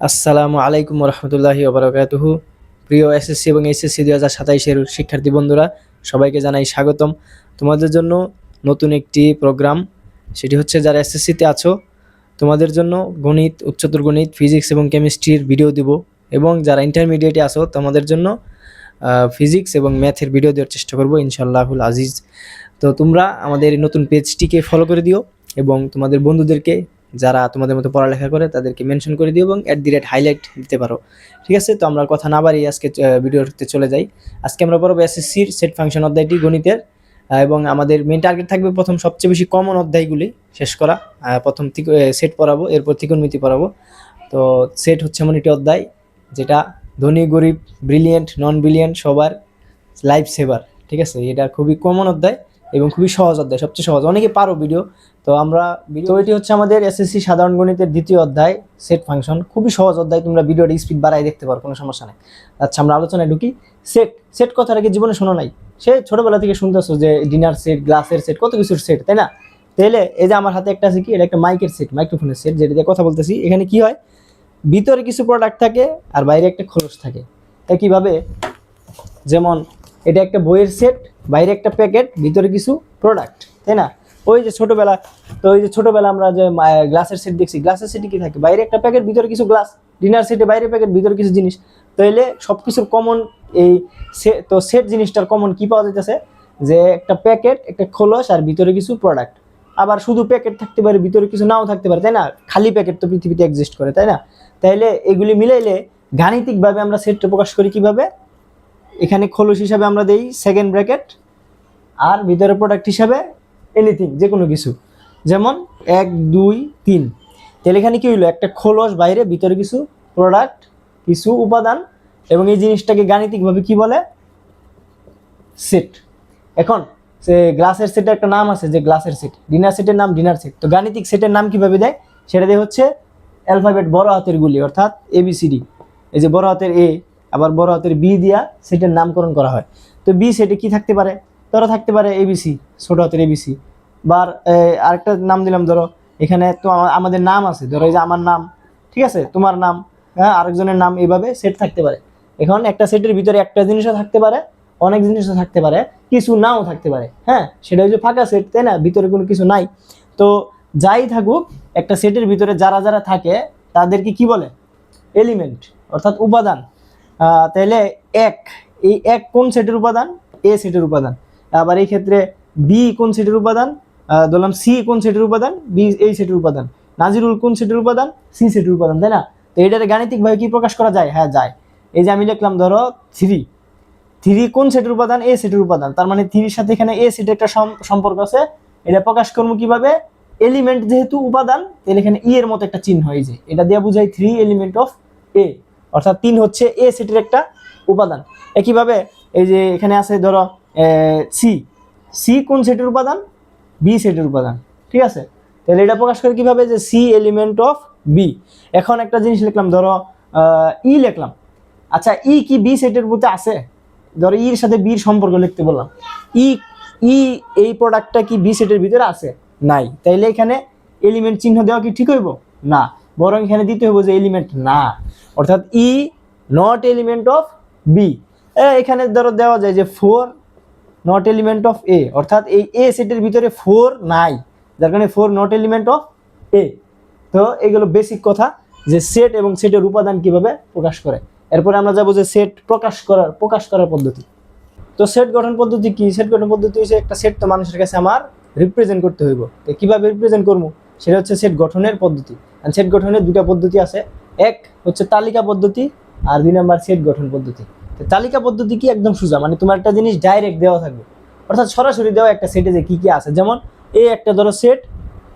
আসসালামু আলাইকুম রহমতুল্লাহি ওবরাকাতুহু। প্রিয় এসএসসি এবং এইচএসসি 2027-এর শিক্ষার্থী বন্ধুরা, সবাইকে জানাই স্বাগতম। তোমাদের জন্য নতুন একটি প্রোগ্রাম, সেটি হচ্ছে যারা এসএসসিতে আছো তোমাদের জন্য গণিত, উচ্চতর গণিত, ফিজিক্স এবং কেমিস্ট্রির ভিডিও দিব, এবং যারা ইন্টারমিডিয়েটে আছো তোমাদের জন্য ফিজিক্স এবং ম্যাথের ভিডিও দেওয়ার চেষ্টা করবো ইনশাআল্লাহুল আজিজ। তো তোমরা আমাদের এই নতুন পেজটিকে ফলো করে দিও এবং তোমাদের বন্ধুদেরকে, যারা তোমাদের মতো পড়ালেখা করে, তাদেরকে মেনশন করে দিও এবং @হাইলাইট দিতে পারো। ঠিক আছে, তো আমরা কথা না বাড়িয়ে আজকে ভিডিওতে চলে যাই। আজকে আমরা পড়বো এসএসসির সেট ফাংশন অধ্যায়টি গণিতের, এবং আমাদের মেন টার্গেট থাকবে প্রথম সবচেয়ে বেশি কমন অধ্যায়গুলি শেষ করা। প্রথম সেট পড়াবো, এরপর ত্রিকোণমিতি পড়াবো। তো সেট হচ্ছে এমন একটি অধ্যায় যেটা ধনী গরিব, ব্রিলিয়েন্ট নন ব্রিলিয়েন্ট সবার লাইফ সেভার। ঠিক আছে, এটা খুবই কমন অধ্যায় এবং খুবই সহজ অধ্যায়, সবচেয়ে সহজ, অনেকে পারো ভিডিও। তো এটি হচ্ছে আমাদের এসএসসি সাধারণ গণিতের দ্বিতীয় অধ্যায়, সেট ফাংশন। খুবই সহজ অধ্যায়, তোমরা ভিডিওটা স্পিড বাড়াই দেখতে পারো, কোনো সমস্যা নেই। আচ্ছা, আমরা আলোচনায় ঢুকি। সেট সেট কথাটা কি জীবনে শোনো নাই? সে ছোটবেলা থেকে শুনতেছো যে ডিনার সেট, গ্লাসের সেট, কত কিছুর সেট, তাই না? তাহলে এই যে আমার হাতে একটা আছে, কি এটা একটা মাইকের সেট, মাইক্রোফোনের সেট, যেটা দিয়ে কথা বলতেছি। এখানে কি হয়, ভিতরে কিছু প্রোডাক্ট থাকে আর বাইরে একটা খোলস থাকে। একইভাবে যেমন এটা একটা বইয়ের সেট, বাইরে একটা প্যাকেট, ভিতরে কিছু প্রোডাক্ট, তাই না? ওই যে ছোটবেলা, তো ওই যে ছোটবেলা আমরা যে গ্লাসের সেট দেখছি, গ্লাসের সেটে কি থাকে, বাইরে একটা প্যাকেট, ভিতরে কিছু গ্লাস। ডিনার সেটে বাইরে প্যাকেট, ভিতরে কিছু জিনিস। তাইলে সব কিছুর কমন এই তো সেট জিনিসটার কমন কি পাওয়া যাইতেছে, যে একটা প্যাকেট, একটা খোলস আর ভিতরে কিছু প্রোডাক্ট। আবার শুধু প্যাকেট থাকতে পারে, ভিতরে কিছু নাও থাকতে পারে, তাই না? খালি প্যাকেট তো পৃথিবীতে এক্সিস্ট করে, তাই না? তাইলে এগুলি মিলাইলে গাণিতিকভাবে আমরা সেটটা প্রকাশ করি কিভাবে? এখানে খোলস হিসাবে আমরা দেই সেকেন্ড ব্র্যাকেট, আর ভিতরে প্রোডাক্ট হিসাবে এনিথিং, যে কোনো কিছু, যেমন 1 2 3। তাহলে এখানে কি হইলো, একটা খোলস বাইরে, ভিতরে কিছু প্রোডাক্ট, কিছু উপাদান, এবং এই জিনিসটাকে গাণিতিকভাবে কি বলে? সেট। এখন সে গ্লাসের সেটের একটা নাম আছে, যে গ্লাসের সেট। ডিনার সেটের নাম ডিনার সেট। তো গাণিতিক সেটের নাম কিভাবে দেয়, সেটা দিয়ে হচ্ছে অ্যালফাবেট, বড় হাতের গুলি, অর্থাৎ ABCD। এই যে বড় হাতের A, আবার বড় হাতের B দিয়া সেটের নামকরণ করা হয়। তো বি সেটে কি থাকতে পারে? ধরো থাকতে পারে ABC, ছোট হাতের ABC। বা আরেকটা নাম দিলাম, ধরো এখানে তো আমাদের নাম আছে, ধরো এই যে আমার নাম, ঠিক আছে, তোমার নাম, হ্যাঁ, আরেকজনের নাম, এইভাবে সেট থাকতে পারে। এখন একটা সেটের ভিতরে একটা জিনিসও থাকতে পারে, অনেক জিনিসও থাকতে পারে, কিছু নাও থাকতে পারে। হ্যাঁ, সেটা হচ্ছে ফাঁকা সেট, তাই না? ভিতরে কোনো কিছু নাই। তো যাই থাকুক, একটা সেটের ভিতরে যারা যারা থাকে তাদেরকে কি বলে? এলিমেন্ট, অর্থাৎ উপাদান। তাহলে এক, এই এক কোন সেটের উপাদান? এ সেটের উপাদান। আবার এই ক্ষেত্রে বি কোন সেটের উপাদান? ধরলাম সি কোন সেটের উপাদান? বি এই সেটের উপাদান। নাজিরুল কোন সেটের উপাদান? সি সেটের উপাদান, তাই না? তো এটারে গাণিতিকভাবে কি প্রকাশ করা যায়? হ্যাঁ, যায়। এই যে আমি লিখলাম, ধরো 3 কোন সেটের উপাদান? এ সেটের উপাদান। তার মানে 3-এর সাথে এখানে এ সেটের একটা সম্পর্ক আছে। এটা প্রকাশ করবো কিভাবে? এলিমেন্ট যেহেতু উপাদান, তাহলে এখানে ই এর মতো একটা চিহ্ন, এই যে এটা দিয়ে বোঝায় 3 এলিমেন্ট অফ এ, অর্থাৎ 3 হচ্ছে এ সেটের একটা উপাদান। একইভাবে এই যে এখানে আছে, ধরো সি কোন সেটের উপাদান? বি সেটের উপাদান, ঠিক আছে? তাহলে এটা প্রকাশ করে কিভাবে, যে সি এলিমেন্ট অফ বি। এখন একটা জিনিস লিখলাম, ধরো ই লিখলাম। আচ্ছা, ই কি বি সেটের মধ্যে আছে? ধরো ইর সাথে বির সম্পর্ক লিখতে বললাম, ই ই এই প্রোডাক্টটা কি বি সেটের ভিতরে আছে? নাই। তাইলে এখানে এলিমেন্ট চিহ্ন দেওয়া কি ঠিক হইব? না, বরং এখানে দিতে হইব যে এলিমেন্ট না, অর্থাৎ ই নট এলিমেন্ট অফ বি। এখানে ধরো দেওয়া যায় যে 4 নট এলিমেন্ট অফ এ, অর্থাৎ এই এ সেটের ভিতরে 4 নাই, যার কারণে 4 নট এলিমেন্ট অফ এ। তো এগুলো বেসিক কথা, যে সেট এবং সেটের উপাদান কিভাবে প্রকাশ করে। এরপরে আমরা যাবো যে সেট প্রকাশ করার পদ্ধতি। তো সেট গঠন পদ্ধতি কি? সেট গঠন পদ্ধতি হচ্ছে, একটা সেট তো মানুষের কাছে আমার রিপ্রেজেন্ট করতে হইব। তো কিভাবে রিপ্রেজেন্ট করবো, সেটা হচ্ছে সেট গঠনের পদ্ধতি। আর সেট গঠনের দুটা পদ্ধতি আছে, এক হচ্ছে তালিকা পদ্ধতি, আর 2 নাম্বার সেট গঠন পদ্ধতি। তো তালিকা পদ্ধতি কি? একদম সোজা, মানে তোমার একটা জিনিস ডাইরেক্ট দেওয়া থাকবে, অর্থাৎ সরাসরি দেওয়া একটা সেটে যে কি কি আছে। যেমন এই একটা ধরো সেট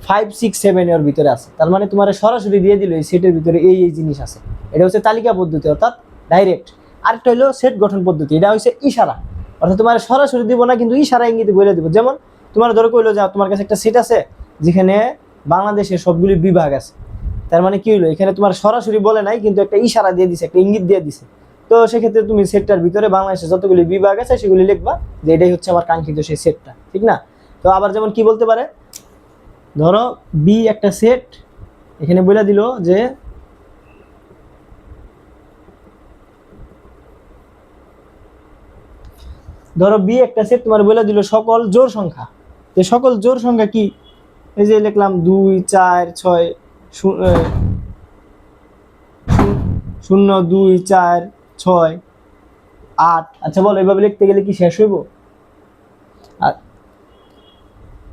5 6 7 এর ভিতরে আছে, তার মানে তোমার সরাসরি দিয়ে দিল এই সেটের ভিতরে এই এই জিনিস আছে। এটা হচ্ছে তালিকা পদ্ধতি, অর্থাৎ ডাইরেক্ট। আরেকটা হলো সেট গঠন পদ্ধতি, এটা হচ্ছে ইশারা, অর্থাৎ তোমার সরাসরি দিব না, কিন্তু ইশারা ইঙ্গিতে বলে দিব। যেমন তোমার ধরো কইলো যে তোমার কাছে একটা সেট আছে যেখানে বাংলাদেশের সবগুলি বিভাগ আছে, তার মানে কি হলো, এখানে তোমার সরাসরি বলে নাই, কিন্তু একটা ইশারা দিয়ে দিছে, একটা ইঙ্গিত দিয়ে দিছে। তো সেক্ষেত্রে তুমি সেটটার ভিতরে বাংলাদেশের যতগুলি বিভাগ আছে সেগুলি লিখবা, যে এটাই হচ্ছে আমার কাঙ্ক্ষিত সেই সেটটা, ঠিক না? তো আবার যেমন কি বলতে পারে, ধরো বি একটা সেট, এখানে বলে দিল যে ধরো বি একটা সেট তোমার বলে দিল সকল জোড় সংখ্যা। তো সকল জোড় সংখ্যা কি, এই যে লিখলাম 2 4 6 0 2 4 6 8। আচ্ছা বলো এভাবে লিখতে গেলে কি শেষ হইব?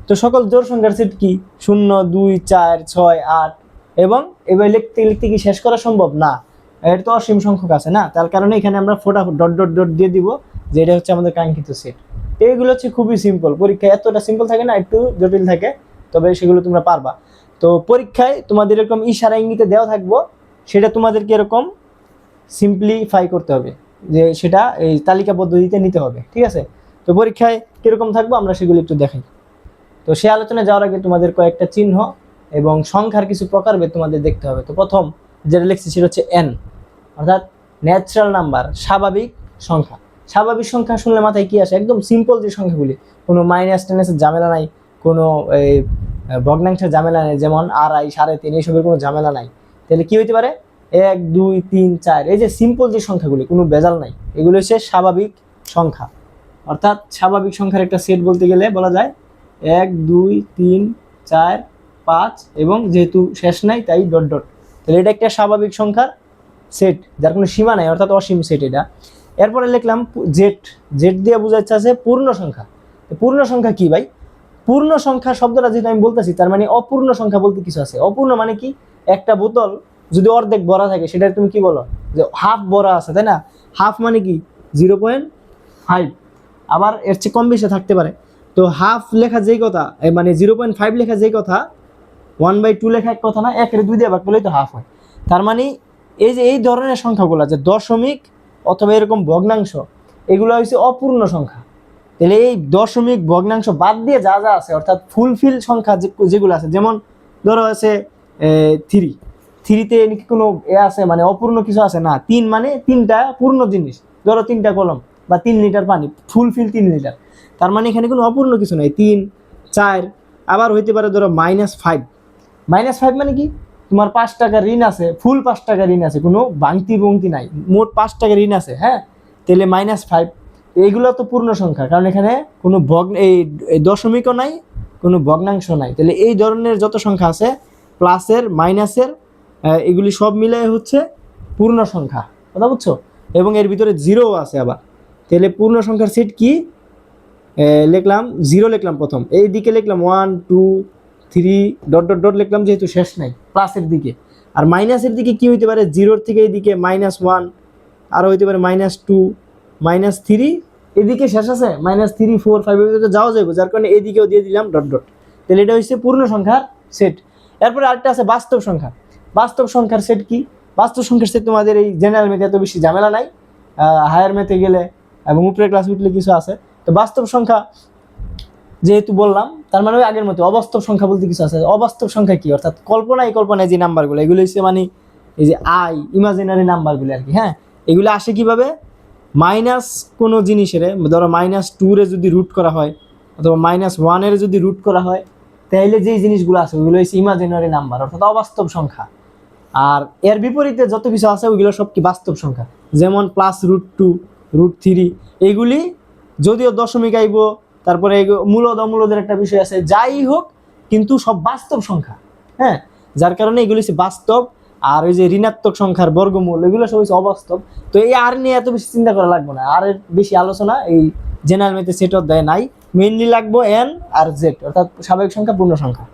তো সকল জোড় সংখ্যার সেট কি 0 2 4 6 8, এবং এভাবে লিখতে লিখতে কি শেষ করা সম্ভব না? এর তো অসীম সংখ্যক আছে না, তার কারণে এখানে আমরা ফটাফট ডট ডট ডট দিয়ে দিব যে এটা হচ্ছে আমাদের কাঙ্ক্ষিত সেট। এইগুলো হচ্ছে খুবই সিম্পল, পরীক্ষায় এতটা সিম্পল থাকে না, একটু জটিল থাকে, তবে সেগুলো তোমরা পারবা। তো পরীক্ষায় তোমাদের এরকম ইশারা ইঙ্গিতে দেওয়া থাকবো, সেটা তোমাদেরকে এরকম সিম্পলিফাই করতে হবে, যে সেটা এই তালিকা পদ্ধতিতে নিতে হবে, ঠিক আছে? তো পরীক্ষায় কিরকম থাকবো আমরা সেগুলো একটু দেখাই। তো সে আলোচনায় যাওয়ার আগে তোমাদের কয়েকটা চিহ্ন এবং সংখ্যার কিছু প্রকারভেদ তোমাদের দেখতে হবে। তো প্রথম যেটা লিখছি সেটা হচ্ছে এন, অর্থাৎ ন্যাচারাল নাম্বার, স্বাভাবিক সংখ্যা। স্বাভাবিক সংখ্যা শুনলে মাথায় কি আসে? একদম সিম্পল যে সংখ্যাগুলি, কোনো মাইনাস টেনাসের ঝামেলা নাই, কোনো এই ভগ্নাংশের ঝামেলা নেই, যেমন 2.5 3.5 এইসবের কোনো ঝামেলা নাই। তাহলে কি হইতে পারে? 1 2 3 4, এই যে সিম্পল যে সংখ্যাগুলি, কোনো ভেজাল নাই, এগুলো হচ্ছে স্বাভাবিক সংখ্যা। অর্থাৎ স্বাভাবিক সংখ্যার একটা সেট বলতে গেলে বলা যায় 1 2 3 4 5, এবং যেহেতু শেষ নাই তাই ডট ডট। তাহলে এটা একটা স্বাভাবিক সংখ্যার সেট যার কোনো সীমা নাই, অর্থাৎ অসীম সেট এটা। এরপরে লিখলাম জেড, জেড দিয়ে বোঝাচ্ছে আছে পূর্ণ সংখ্যা। পূর্ণ সংখ্যা কি ভাই? পূর্ণ সংখ্যা শব্দটা যেটা আমি বলতেছি তার মানে অপূর্ণ সংখ্যা বলতে কিছু আছে। অপূর্ণ মানে কি? একটা বোতল যদি অর্ধেক ভরা থাকে সেটা তুমি কি বলো? যে হাফ ভরা আছে, তাই না? হাফ মানে কি 0.5, আবার এর চেয়ে কম বেশি থাকতে পারে। তো হাফ লেখা যেই কথা, মানে 0.5 লেখা যেই কথা, 1/2 লেখা এক কথা না, 1 2 দিয়ে ভাগ করলেই তো হাফ হয়। তার মানে এই যে এই ধরনের সংখ্যাগুলো, যে দশমিক অথবা এরকম ভগ্নাংশ, এগুলো হচ্ছে অপূর্ণ সংখ্যা। তাহলে এই দশমিক ভগ্নাংশ বাদ দিয়ে যা যা আছে, অর্থাৎ ফুলফিল সংখ্যা যেগুলো আছে, যেমন ধরো আছে 3, 3তে কোনো আছে মানে অপূর্ণ কিছু আছে না? 3 মানে 3টা পূর্ণ জিনিস, ধরো 3টা কলম বা 3 লিটার পানি, ফুলফিল 3 লিটার, তার মানে এখানে কোনো অপূর্ণ কিছু নাই। 3 4, আবার হইতে পারে ধরো -5, -5 মানে কি? তোমার 5 টাকা ঋণ আছে, ফুল 5 টাকা ঋণ আছে, কোনো ভাঙতি বংতি নাই, মোট 5 টাকা ঋণ আছে, হ্যাঁ? তাহলে -5, এইগুলো তো পূর্ণ সংখ্যা, কারণ এখানে কোনো এই দশমিকও নাই, কোনো ভগ্নাংশ নাই। তাহলে এই ধরনের যত সংখ্যা আছে, প্লাসের মাইনাসের, এগুলি সব মিলে হচ্ছে পূর্ণ সংখ্যা, কথা বুঝছো? এবং এর ভিতরে জিরো আছে আবার। তাহলে পূর্ণ সংখ্যার সেট কি লিখলাম? 0 লিখলাম প্রথম, এই দিকে লিখলাম 1 2 3 ডট ডট ডট লিখলাম, যেহেতু শেষ নাই প্লাসের দিকে। আর মাইনাসের দিকে কি হইতে পারে? 0 থেকে এইদিকে -1, আরও হইতে পারে -2 -3, এদিকে শেষ আছে -3 4 5, এদিকে যাওয়া যাবে, যার কারণে এদিকেও দিয়ে দিলাম ডট ডট। তাহলে এটা হচ্ছে পূর্ণ সংখ্যার সেট। এরপরে আরেকটা আছে বাস্তব সংখ্যা। বাস্তব সংখ্যার সেট কি? বাস্তব সংখ্যার সেট তোমাদের এই জেনারেল ম্যাথে এত বেশি ঝামেলা নাই, হায়ার ম্যাথে গেলে এবং উপরের ক্লাস উঠলে কিছু আছে। তো বাস্তব সংখ্যা যেহেতু বললাম, তার মানে ওই আগের মতো অবাস্তব সংখ্যা বলতে কিছু আছে। অবাস্তব সংখ্যা কি? অর্থাৎ কল্পনায় যে নাম্বারগুলো, এগুলো হচ্ছে মানে এই যে ইমাজিনারি নাম্বারগুলো আর কি, হ্যাঁ? এগুলো আসে কিভাবে? মাইনাস কোনো জিনিসের, ধরো -2 যদি রুট করা হয়, অথবা -1 যদি রুট করা হয়, তাহলে যেই জিনিসগুলো আছে ওইগুলো হচ্ছে ইমাজিনারি নাম্বার, অর্থাৎ অবাস্তব সংখ্যা। আর এর বিপরীতে যত কিছু আছে ওইগুলো সব কি বাস্তব সংখ্যা, যেমন +√2 √3, এইগুলি যদিও দশমিক আইব, তারপরে মূলদ অমূলদের একটা বিষয় আছে, যাই হোক কিন্তু সব বাস্তব সংখ্যা, হ্যাঁ? যার কারণে এগুলি হচ্ছে বাস্তব। আর ওই যে ঋণাত্মক সংখ্যার বর্গমূল, এগুলো সব হচ্ছে অবাস্তব। তো এই আর নিয়ে এত বেশি চিন্তা করা লাগবে না, আর এর বেশি আলোচনা এই জেনারেল ম্যাথে সেট অধ্যায়ে নাই। মেইনলি লাগবো এন আর জেড, অর্থাৎ স্বাভাবিক সংখ্যা, পূর্ণ সংখ্যা।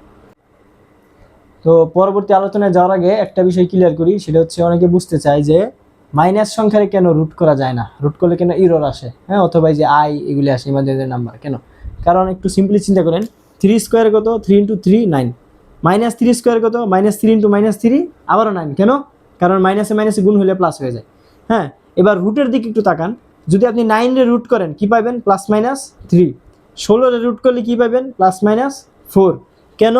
তো পরবর্তী আলোচনায় যাওয়ার আগে একটা বিষয় ক্লিয়ার করি, সেটা হচ্ছে অনেকে বুঝতে চায় যে মাইনাস সংখ্যারে কেন রুট করা যায় না, রুট করলে কেন ইরর আসে, হ্যাঁ? অথবা এই যে এগুলি আসে ইমাজিনারি নাম্বার কেন? কারণ একটু সিম্পলি চিন্তা করেন, 3 স্কোয়ার কত? 3 × 3 9, -3 স্কোয়ার কত? -3 × -3 আবারও 9, কেন? কারণ মাইনাসে মাইনাসে গুণ হলে প্লাস হয়ে যায়, হ্যাঁ? এবার রুটের দিকে একটু তাকান, যদি আপনি 9 রুট করেন কি পাবেন? +-3। 16 রুট করলে কি পাবেন? +-4। কেন?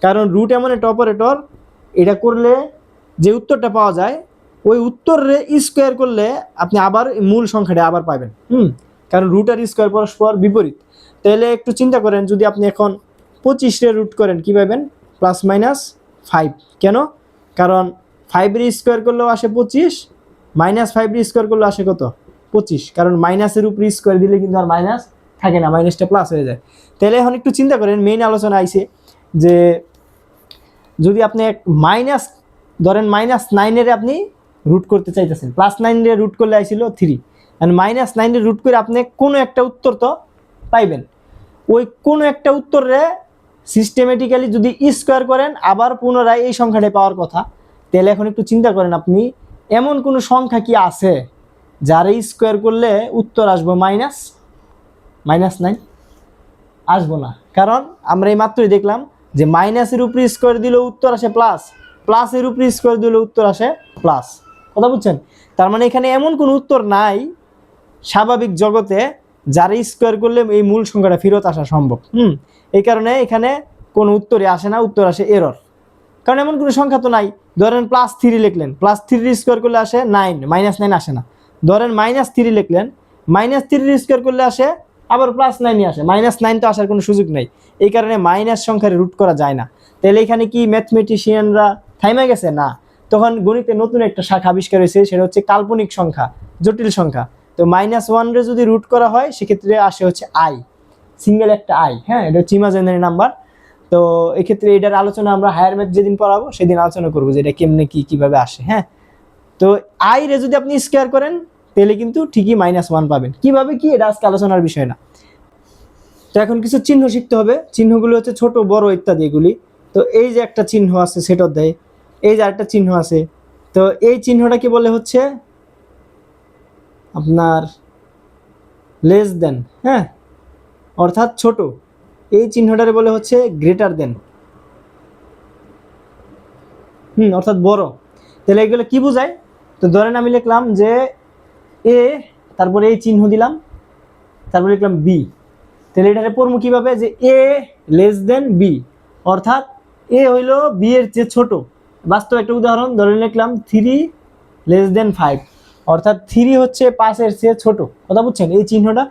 কারণ রুট এমন একটা অপারেটর, এটা করলে যে উত্তরটা পাওয়া যায়, ওই উত্তরে স্কোয়ার করলে আপনি আবার মূল সংখ্যাটা আবার পাবেন, কারণ রুট আর স্কোয়ার পরস্পর বিপরীত। তাহলে একটু চিন্তা করেন, যদি আপনি এখন 25 রুট করেন কি পাবেন? +-5। কেন? কারণ 5 স্কোয়ার করলেও আসে 25, -5 স্কোয়ার করলেও আসে কত? 25, কারণ মাইনাসের উপরে স্কোয়ার দিলে কিন্তু আর মাইনাস থাকে না, মাইনাসটা প্লাস হয়ে যায়। তাহলে এখন একটু চিন্তা করেন, মেইন আলোচনা আইছে যে যদি আপনি মাইনাস ধরেন -9 আপনি রুট করতে চাইতেছেন, +9 রুট করলে আইছিল 3, আর -9 রুট করে আপনি কোনো একটা উত্তর তো পাইবেন। ওই কোনো একটা উত্তরে সিস্টেমেটিক্যালি যদি স্কোয়ার করেন আবার পুনরায় এই সংখ্যাটা পাওয়ার কথা, তাহলে এখন একটু চিন্তা করেন আপনি এমন কোনো সংখ্যা কি আছে যার স্কোয়ার করলে উত্তর আসবো -9? আসবো না, কারণ আমরা এই মাত্রই দেখলাম যে মাইনাসের উপরে স্কোয়ার দিলে উত্তর আসে প্লাস, প্লাসের উপরে স্কোয়ার দিলে উত্তর আসে প্লাস। কথা বুঝছেন? তার মানে এখানে এমন কোনো উত্তর নাই স্বাভাবিক জগতে যার স্কোয়ার করলে এই মূল সংখ্যাটা ফেরত আসা সম্ভব। এই কারণে এখানে কোনো উত্তরে আসে না, উত্তর আসে এরর, কারণ এমন কোনো সংখ্যা তো নাই। ধরেন +3 লিখলেন, +3 স্কোয়ার করলে আসে 9, -9 আসে না। ধরেন -3 লিখলেন, -3 স্কোয়ার করলে আসে আবার +9 আসে, -9 তো আসার কোনো সুযোগ নেই। এই কারণে মাইনাস সংখ্যার রুট করা যায় না। তাহলে এখানে কি ম্যাথমেটিশিয়ানরা থাইমা গেছে? না, তখন গণিতে নতুন একটা শাখা আবিষ্কার হয়েছে, সেটা হচ্ছে কাল্পনিক সংখ্যা, জটিল সংখ্যা। তো -1 রে যদি রুট করা হয় সেক্ষেত্রে আসে হচ্ছে আই, সিঙ্গেল একটা আই। হ্যাঁ, এটা হচ্ছে ইমাজিনারি নাম্বার। তো এক্ষেত্রে এটার আলোচনা আমরা হায়ার ম্যাথ যেদিন পড়াবো সেদিন আলোচনা করবো যে এটা কেমনে কিভাবে আসে। হ্যাঁ, তো আই রে যদি আপনি স্কোয়ার করেন তাহলে কিন্তু ঠিকই -1 পাবেন। কিভাবে কি এটা আজকে আলোচনার বিষয় না। তো এখন কিছু চিহ্ন শিখতে হবে। চিহ্নগুলো হচ্ছে ছোট বড় ইত্যাদি এগুলি। তো এই যে একটা চিহ্ন আছে সেট অধ্যায়ে, এই যে আরেকটা চিহ্ন আছে। তো এই চিহ্নটাকে বলে হচ্ছে আপনার লেস দেন, হ্যাঁ, অর্থাৎ ছোট। এই চিহ্নটারে বলে হচ্ছে গ্রেটার দেন, অর্থাৎ বড়। তাহলে এগুলো কি বোঝায়? তো ধরেন আমি লিখলাম যে এ, তারপরে এই চিহ্ন দিলাম, তারপরে লিখলাম বি। তাহলে এটারে পড়বো কিভাবে? যে এ লেস দেন বি, অর্থাৎ এ হইলো বি এর চেয়ে ছোট। বাস্তব একটা উদাহরণ ধরে লিখলাম 3 লেস দেন 5, অর্থাৎ 3 হচ্ছে 5 এর চেয়ে ছোট। কথা বুঝছেন এই চিহ্নটা?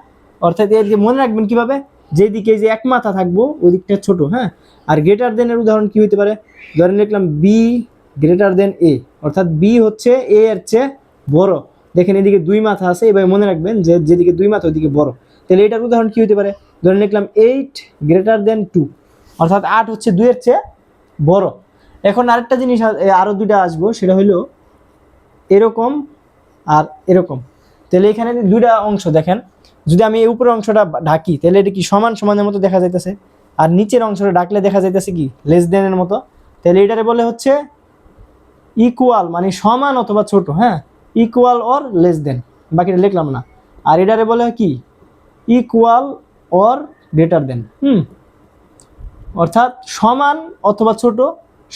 অর্থাৎ এর মনে রাখবেন কিভাবে, যেদিকে যে এক মাথা থাকবো ওই দিকটা ছোট। হ্যাঁ, আর গ্রেটার দেন এর উদাহরণ কি হতে পারে? ধরে লিখলাম বি গ্রেটার দেন এ, অর্থাৎ বি হচ্ছে এ এর চেয়ে বড়। দেখেন এদিকে 2 মাথা আছে, এবার মনে রাখবেন যে যেদিকে 2 মাথা ওইদিকে বড়। তাহলে এটার উদাহরণ কি হতে পারে? ধরে লিখলাম 8 গ্রেটার দেন 2, অর্থাৎ 8 হচ্ছে 2 এর চেয়ে বড়। এখন আরেকটা জিনিস আরো দুইটা আসবো, সেটা হলো এরকম আর এরকম। তাহলে এখানে দুইটা অংশ দেখেন, যদি আমি এই উপরের অংশটা ঢাকি তাহলে এটা কি সমান সমানের মতো দেখা যাইতেছে, আর নিচের অংশটা ঢাকলে দেখা যাইতেছে কি লেস দেনের মতো। তাহলে এটারে বলে হচ্ছে ইকুয়াল, মানে সমান অথবা ছোট। হ্যাঁ, ইকুয়াল অর লেস দেন, বাকিটা লিখলাম না। আর এটারে বলে কি ইকুয়াল অর গ্রেটার দেন, অর্থাৎ সমান অথবা ছোট,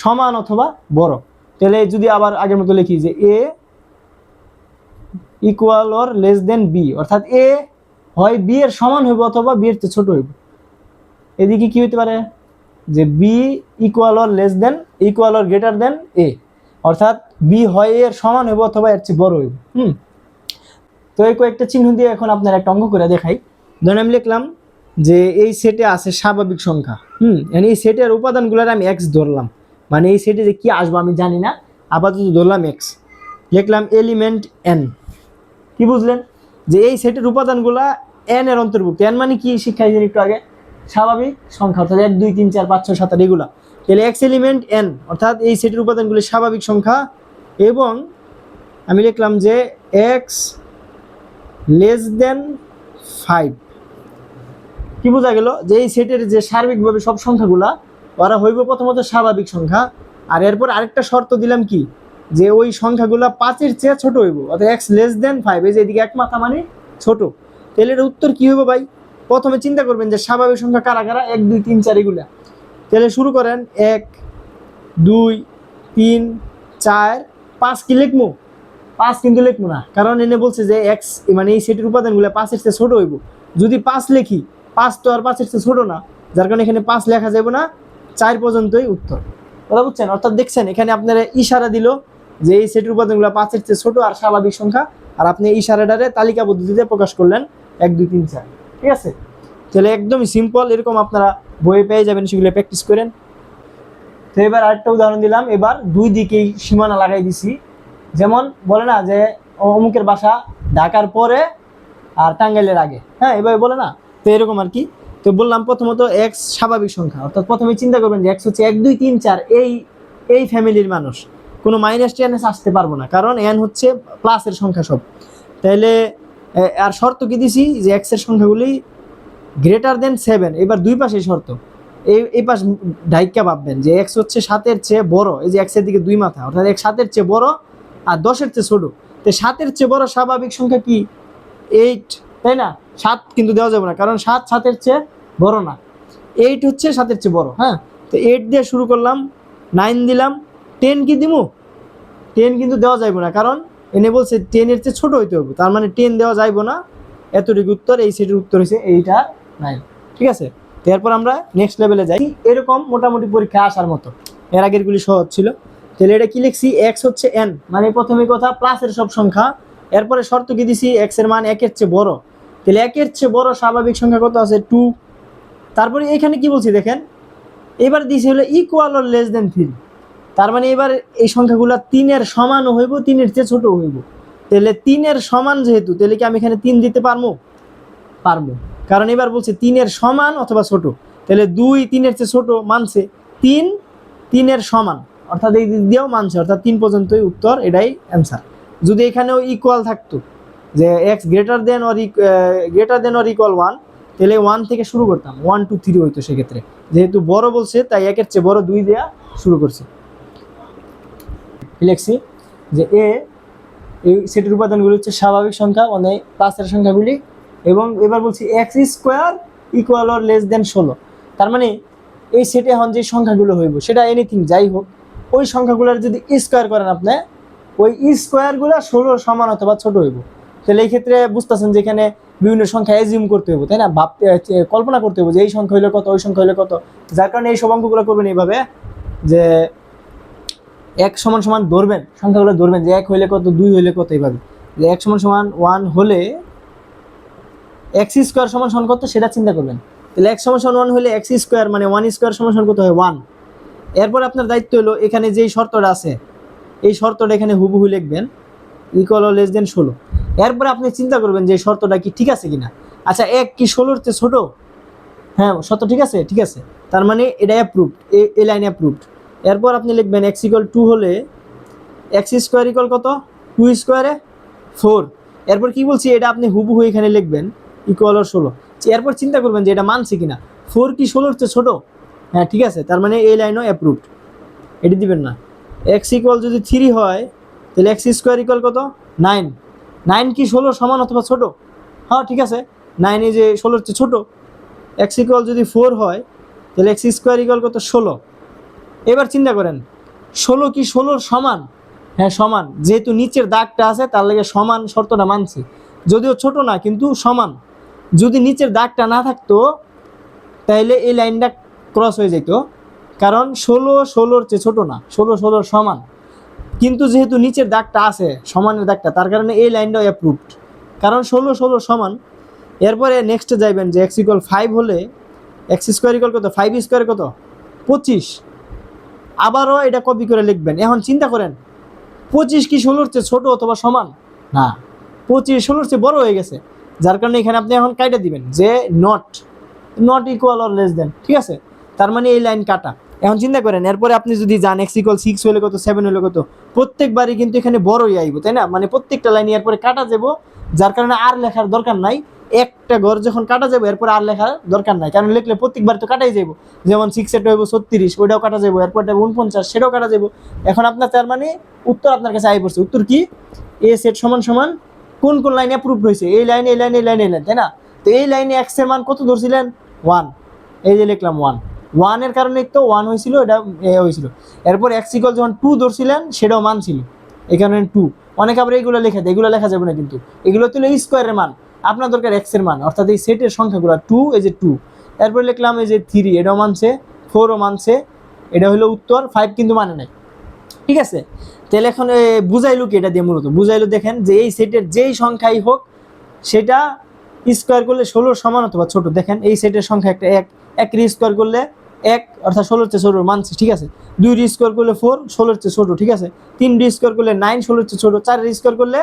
সমান অথবা বড়। তাহলে যদি আবার আগের মতো লিখি যে A equal or less than B, অর্থাৎ এ হয় বি এর সমান হইব অথবা বি এর চেয়ে ছোট হইব। এদিকে কি হইতে পারে? যে B equal or less than equal or greater than A, অর্থাৎ বি হয় এর সমান হইব অথবা এর চেয়ে বড় হইব। তো এই কয়েকটা চিহ্ন দিয়ে এখন আপনার একটা অঙ্ক করে দেখাই। ধরেন আমি লিখলাম যে এই সেটে আছে স্বাভাবিক সংখ্যা, এই সেটের উপাদানগুলোর আমি এক্স ধরলাম, মানে এই সেটে যে কি আসবো আমি জানি না, আপাতত ধরলাম এক্স। লিখলাম এলিমেন্ট এন। কি বুঝলেন? যে এই সেটের উপাদানগুলা এন এর অন্তর্ভুক্ত। এন মানে কি শিখাইছেন একটু আগে, স্বাভাবিক সংখ্যা, অর্থাৎ 1 2 3 4 5 6 7 8 এগুলা। তাহলে এক্স এলিমেন্ট এন, অর্থাৎ এই সেটের উপাদানগুলি স্বাভাবিক সংখ্যা। এবং আমি লিখলাম যে এক্স লেস দেন 5। কি বোঝা গেল? যে এই সেটের যে সার্বিকভাবে সব সংখ্যাগুলা ওরা হইব প্রথমত স্বাভাবিক সংখ্যা, আর এরপর আরেকটা শর্ত দিলাম কি, যে ওই সংখ্যাগুলা 5 এর চেয়ে ছোট হইব, অর্থাৎ এক্স লেস দেন 5। এই যে এদিকে এক মাথা মানে ছোট। তাহলে এর উত্তর কি হইব ভাই? প্রথমে চিন্তা করবেন যে স্বাভাবিক সংখ্যা কারা কারা, 1 2 3 4 এগুলা। তাহলে শুরু করেন 1 2 3 4 5। কি লিখবো? 5 কিন্তু লিখবো না, কারণ এনে বলছে যে এক্স মানে এই সেটের উপাদানগুলো 5 এর চেয়ে ছোট হইব। যদি 5 লিখি, 5 তো আর 5 এর চেয়ে ছোট না, যার কারণে এখানে 5 লেখা যাবে না, 4 পর্যন্তই উত্তর। কথা বুঝছেন? অর্থাৎ দেখছেন এখানে আপনারা ইশারা দিল যে এই সেটের উপাদানগুলো 5 এর চেয়ে ছোট আর স্বাভাবিক সংখ্যা, আর আপনি এই ইশারাটারে তালিকা পদ্ধতিতে প্রকাশ করলেন 1 2 3 4। ঠিক আছে? তাহলে একদমই সিম্পল, এরকম আপনারা বইয়ে পেয়ে যাবেন, সেগুলো প্র্যাকটিস করেন। তো এবার আরেকটা উদাহরণ দিলাম, এবার দুই দিকেই সীমানা লাগাই দিছি। যেমন বলে না যে অমুকের বাসা ঢাকার পরে আর টাঙ্গাইলের আগে, হ্যাঁ এভাবে বলে না, তো এরকম আর কি। তো বললাম প্রথমত এক্স স্বাভাবিক সংখ্যা, অর্থাৎ প্রথমে চিন্তা করবেন যে এক্স হচ্ছে 1 2 3 4 এই ফ্যামিলির মানুষ, কোনো মাইনাস টেন আসতে পারবো না, কারণ এন হচ্ছে প্লাসের সংখ্যা সব। তাহলে আর শর্ত কি দিছি যে এক্স এর সংখ্যাগুলি গ্রেটার দেন 7, এবার দুই পাশে শর্ত, এই পাশ ডাইকা ভাববেন যে এক্স হচ্ছে 7-এর চেয়ে বড়, এই যে এক্সের দিকে দুই মাথা, অর্থাৎ 7-এর চেয়ে বড় আর 10-এর চেয়ে ছোট। তো 7-এর চেয়ে বড় স্বাভাবিক সংখ্যা কি 8, তাই না? 7 কিন্তু দেওয়া যাবে না, কারণ 7 7-এর চেয়ে বড় না, 8 হচ্ছে 7-এর চেয়ে বড়। হ্যাঁ, তো 8 দিয়ে শুরু করলাম, 9 দিলাম, 10 কি দিমু? 10 কিন্তু দেওয়া যাইব না, কারণ এনে বলছে 10-এর চেয়ে ছোট হইতে হবে, তার মানে 10 দেওয়া যাইব না। এতটুকু উত্তর, এই সেটের উত্তর হয়েছে এইটা 9। ঠিক আছে, এরপর আমরা নেক্সট লেভেলে যাই। এরকম মোটামুটি পরীক্ষা আসার মতো, এর আগেরগুলি সহজ ছিল। তাহলে এটা কি লিখছি, এক্স হচ্ছে এন, মানে প্রথমে কথা প্লাসের সব সংখ্যা। এরপরে শর্ত কি দিছি, এক্স এর মান 1-এর চেয়ে বড়। তাহলে 1-এর চেয়ে বড় স্বাভাবিক সংখ্যা কত আছে, 2। তারপরে এখানে কি বলছি দেখেন, এবার দিছি হলো ইকুয়াল অর লেস দেন 3, তার মানে এবার এই সংখ্যাগুলো 3-এর সমানও হইব, 3-এর চেয়ে ছোট হইব। তাহলে 3-এর সমান যেহেতু, তাহলে কি আমি এখানে 3 দিতে পারবো? পারবো, কারণ এবার বলছে 3-এর সমান অথবা ছোট। তাহলে 2 3-এর চেয়ে ছোট মানছে, 3 3-এর সমান, অর্থাৎ এই দিক দিয়েও মানছে, অর্থাৎ 3 পর্যন্তই উত্তর, এটাই অ্যান্সার। যদি এখানেও ইকুয়াল থাকতো যে x greater than or equal 1, তাহলে 1 থেকে শুরু করতাম, 1 2 3 হইতো সেক্ষেত্রে। যেহেতু বড় বলছে তাই 1-এর চেয়ে বড় 2 দেওয়া শুরু করছে। লিখছি যে এই সেটের উপাদানগুলি হচ্ছে স্বাভাবিক সংখ্যা, মানে প্লাসের সংখ্যাগুলি, এবং এবার বলছি x square equal or less দেন 16। তার মানে এই সেটে এখন যে সংখ্যাগুলো হইব, সেটা এনিথিং যাই হোক, ওই সংখ্যাগুলোর যদি স্কোয়ার করেন আপনি, ওই স্কোয়ারগুলো 16 সমান অথবা ছোট হইব। তাহলে এই ক্ষেত্রে বুঝতেছেন যে এখানে বিভিন্ন সংখ্যা এজিউম করতে হবে, তাই না? ভাবতে, কল্পনা করতে হবে যে এই সংখ্যা হইলে কত, ওই সংখ্যা হইলে কত। যার কারণে এই সব অঙ্কগুলো করবেন এইভাবে, যে 1 সমান সমান ধরবেন, সংখ্যাগুলো ধরবেন যে 1 হইলে কত, 2 হইলে কত, এইভাবে যে 1 সমান সমান 1 হলে এক্স স্কোয়ার সমান সমান কত সেটা চিন্তা করবেন। তাহলে 1 সমান সমান 1 হলে এক্স স্কোয়ার মানে 1 স্কোয়ার সমান সমান কত হয়, 1। এরপর আপনার দায়িত্ব হলো এখানে যেই শর্তটা আছে, এই শর্তটা এখানে হুবহু লিখবেন, ইকুয়াল অর লেস দেন 16। এরপর আপনি চিন্তা করবেন যে শর্তটা কি ঠিক আছে কিনা। আচ্ছা, 1 কি 16-এর চেয়ে ছোট? হ্যাঁ, শর্ত ঠিক আছে, ঠিক আছে, তার মানে এটা অ্যাপ্রুভড, এই লাইন অ্যাপ্রুভড। এরপর আপনি লিখবেন এক্স ইকুয়াল 2 হলে এক্স স্কোয়ার ইকুয়াল কত, 2 স্কোয়ারে 4। এরপর কি বলছি, এটা আপনি হুবহু এখানে লিখবেন, ইকুয়াল অর 16। এরপর চিন্তা করবেন যে এটা মানছে কিনা, 4 কি 16-এর চেয়ে ছোট? হ্যাঁ ঠিক আছে, তার মানে এই লাইনও অ্যাপ্রুভড, এটি দিবেন না। এক্স ইকুয়াল যদি 3 হয়, তাহলে এক্স স্কোয়ার ইকুয়াল কত, 9। 9 কি 16 সমান অথবা ছোট? হ্যাঁ ঠিক আছে, 9 এই যে 16-এর চেয়ে ছোট। এক্স ইকুয়াল যদি 4 হয়, তাহলে এক্স স্কোয়ার ইকুয়াল কত, 16। এবার চিন্তা করেন 16 কি 16-এর সমান? হ্যাঁ সমান, যেহেতু নিচের দাগটা আছে তার লাগে সমান শর্তটা মানছি, যদিও ছোট না কিন্তু সমান। যদি নিচের দাগটা না থাকতো তাহলে এই লাইনটা ক্রস হয়ে যেত, কারণ 16 16-এর চেয়ে ছোট না, 16 16-এর সমান। কিন্তু যেহেতু নিচের দাগটা আছে, সমানের দাগটা, তার কারণে এই লাইনটাও অ্যাপ্রুভড, কারণ 16 16 সমান। এরপরে নেক্সটে যাইবেন যে এক্স ইকুয়াল 5 হলে এক্স স্কোয়ার ইকুয়াল কত, 5 স্কোয়ার কত, 25। আবারও এটা কপি করে লিখবেন। এখন চিন্তা করেন 25 কি 16-এর চেয়ে ছোট অথবা সমান? না, 25 16-এর চেয়ে বড় হয়ে গেছে, যার কারণে এখানে আপনি এখন কাইটা দিবেন যে নট ইকুয়াল অর লেস দেন, ঠিক আছে? তার মানে এই লাইন কাটা। এখন চিন্তা করেন এরপরে আপনি যদি যান এক্স ইকুয়াল 6 হলে কত, 7 হলে কত, প্রত্যেকবারই কিন্তু এখানে বড়ই আইব, তাই না? মানে প্রত্যেকটা লাইন এরপরে কাটা যাব, যার কারণে আর লেখার দরকার নাই। একটা ঘর যখন কাটা যাবে এরপর আর লেখার দরকার নাই, কারণ লিখলে প্রত্যেকবার তো কাটাই যাব। যেমন 6 এটা হইব 36, ওইটাও কাটা যাবো, এরপর 49, সেটাও কাটা যাবো। এখন আপনার তার মানে উত্তর আপনার কাছে আই পড়ছে। উত্তর কি, এ সেট সমান সমান কোন কোন লাইনে অ্যাপ্রুভ হয়েছে, এই লাইনে, এই লাইনে, এই লাইনে, এই লাইন, তাই না? তো এই লাইনে এক্স এর মান কত ধরছিলেন, 1, এই যে লিখলাম 1 এর কারণে তো 1 হয়েছিল, এটা হয়েছিল। এরপর এক্স ইকুয়াল যখন 2 ধরছিলেন সেটাও মান ছিল, এই কারণে 2। অনেক আবার এইগুলো লেখা দেয়, এগুলো লেখা যাবে না কিন্তু, এগুলো তো স্কোয়ারের মান, আপনার দরকার এক্স এর মান, অর্থাৎ এই সেটের সংখ্যাগুলো 2, এই যে 2। এরপর লিখলাম এই যে 3, এটাও মানছে, 4ও মানছে, এটা হলো উত্তর। 5 কিন্তু মানে নাই, ঠিক আছে? তাহলে এখন বুঝাইলো কি, এটা দিয়ে মূলত বুঝাইলো দেখেন যে এই সেটের যেই সংখ্যাই হোক সেটা স্কোয়ার করলে 16 সমান অথবা ছোট। দেখেন এই সেটের সংখ্যা একটা 1 স্কোয়ার করলে 1, অর্থাৎ 16-এর চেয়ে ছোট মানছে, ঠিক আছে? 2 স্কোয়ার করলে 4, 16-এর চেয়ে ছোট, ঠিক আছে? 3 স্কোয়ার করলে 9, 16-এর চেয়ে ছোট। 4 স্কোয়ার করলে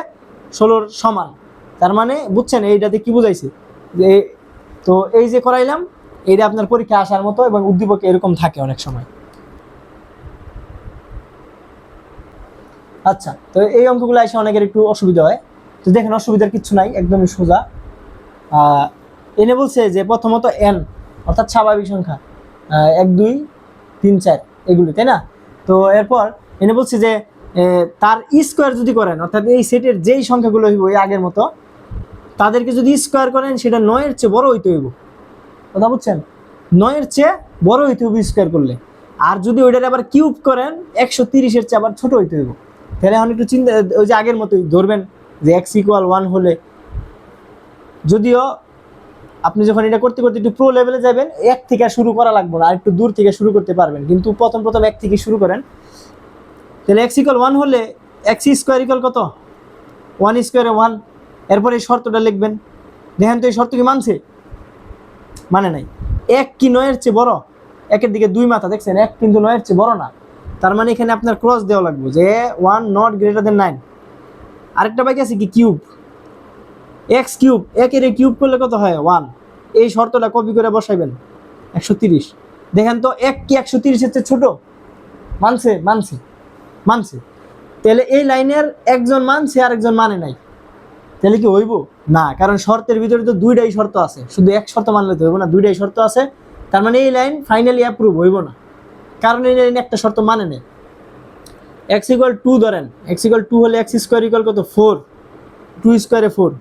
16-এর সমান, তার মানে বুঝছেন এইটাতে কি বুঝাইছে যে, তো এই যে করাইলাম এইটা আপনার পরীক্ষা আসার মতো, এবং উদ্দীপক এরকম থাকে অনেক সময়। আচ্ছা, তো এই অঙ্কগুলো এসে অনেকের একটু অসুবিধা হয়। তো দেখেন অসুবিধার কিছু নাই, একদমই সোজা। এনে বলছে যে প্রথমত এন অর্থাৎ স্বাভাবিক সংখ্যা 1 2 3 4 এগুলি, তাই না? তো এরপর এনে বলছে যে তার স্কোয়ার যদি করেন, অর্থাৎ এই সেটের যেই সংখ্যাগুলো হইব ওই আগের মতো, তাদেরকে যদি স্কোয়ার করেন সেটা 9 এর চেয়ে বড় হইতে হইব। কথা বুঝছেন? 9 এর চেয়ে বড় হইতে হইব স্কোয়ার করলে। আর যদি ওইটার আবার কিউব করেন 130 এর চেয়ে আবার ছোট হইতে হইব। তাহলে এখন একটু চিন্তা, ওই যে আগের মতোই ধরবেন যে x = 1 হলে, যদিও আপনি যখন এটা করতে করতে একটু প্রো লেভেলে যাবেন, 1 থেকে শুরু করা লাগবে না, আর একটু দূর থেকে শুরু করতে পারবেন, কিন্তু প্রথম 1 থেকে শুরু করেন। তাহলে x = 1 হলে x² কত? 1² 1। এরপর এই শর্তটা লিখবেন। দেখেন তো এই শর্ত কি মানছে? মানে নাই। 1 কি 9 এর চেয়ে বড়? 1 এর দিকে 2 মাথা, দেখছেন? 1 কিন্তু 9 এর চেয়ে বড় না। তার মানে এখানে আপনার ক্রস দেওয়া লাগবে যে 1 not greater than 9। আরেকটা বাকি আছে কি? কিউব। x³ 1 এর কিউব করলে কত হয়? 1। এই শর্তটা কপি করে বসাইবেন 130। দেখেন তো 1 কি 130 এর চেয়ে ছোট? মানছে? মানছে, মানছে। তাহলে এই লাইনের একজন মানছে আর একজন মানে নাই, তাহলে কি হইব? না, কারণ শর্তের ভিতরে তো দুইটাই শর্ত আছে, শুধু এক শর্ত মানলে তো হইব না, দুইটাই শর্ত আছে। তার মানে এই লাইন ফাইনালি অ্যাপ্রুভ হইব না, কারণ এই লাইনে একটা শর্ত মানে নেই। x = 2 ধরেন, x = 2 হলে x² কত? 4। 2² 4।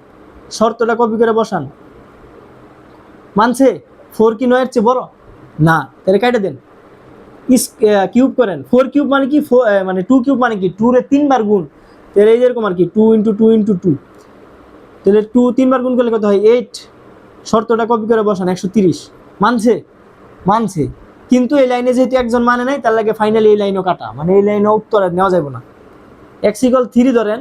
শর্তটা কপি করে বসান। মানছে? 4 কি 9 এর চেয়ে বড়? না, তাহলে কাটে দেন। কিউব করেন। 4 কিউব মানে কি? মানে 2 কিউব মানে কি? 2 রে 3 বার গুণ। তাহলে এই যেরকম আর কি 2 × 2 × 2। তাহলে 2 3 বার গুণ করলে কত হয়? 8। শর্তটা কপি করে বসান 130। মানছে? মানছে। কিন্তু এই লাইনে যেহেতু একজন মানে নাই, তার লাগে ফাইনালি এই লাইনও কাটা, মানে এই লাইনও উত্তর নেওয়া যাবে না। x = 3 ধরেন,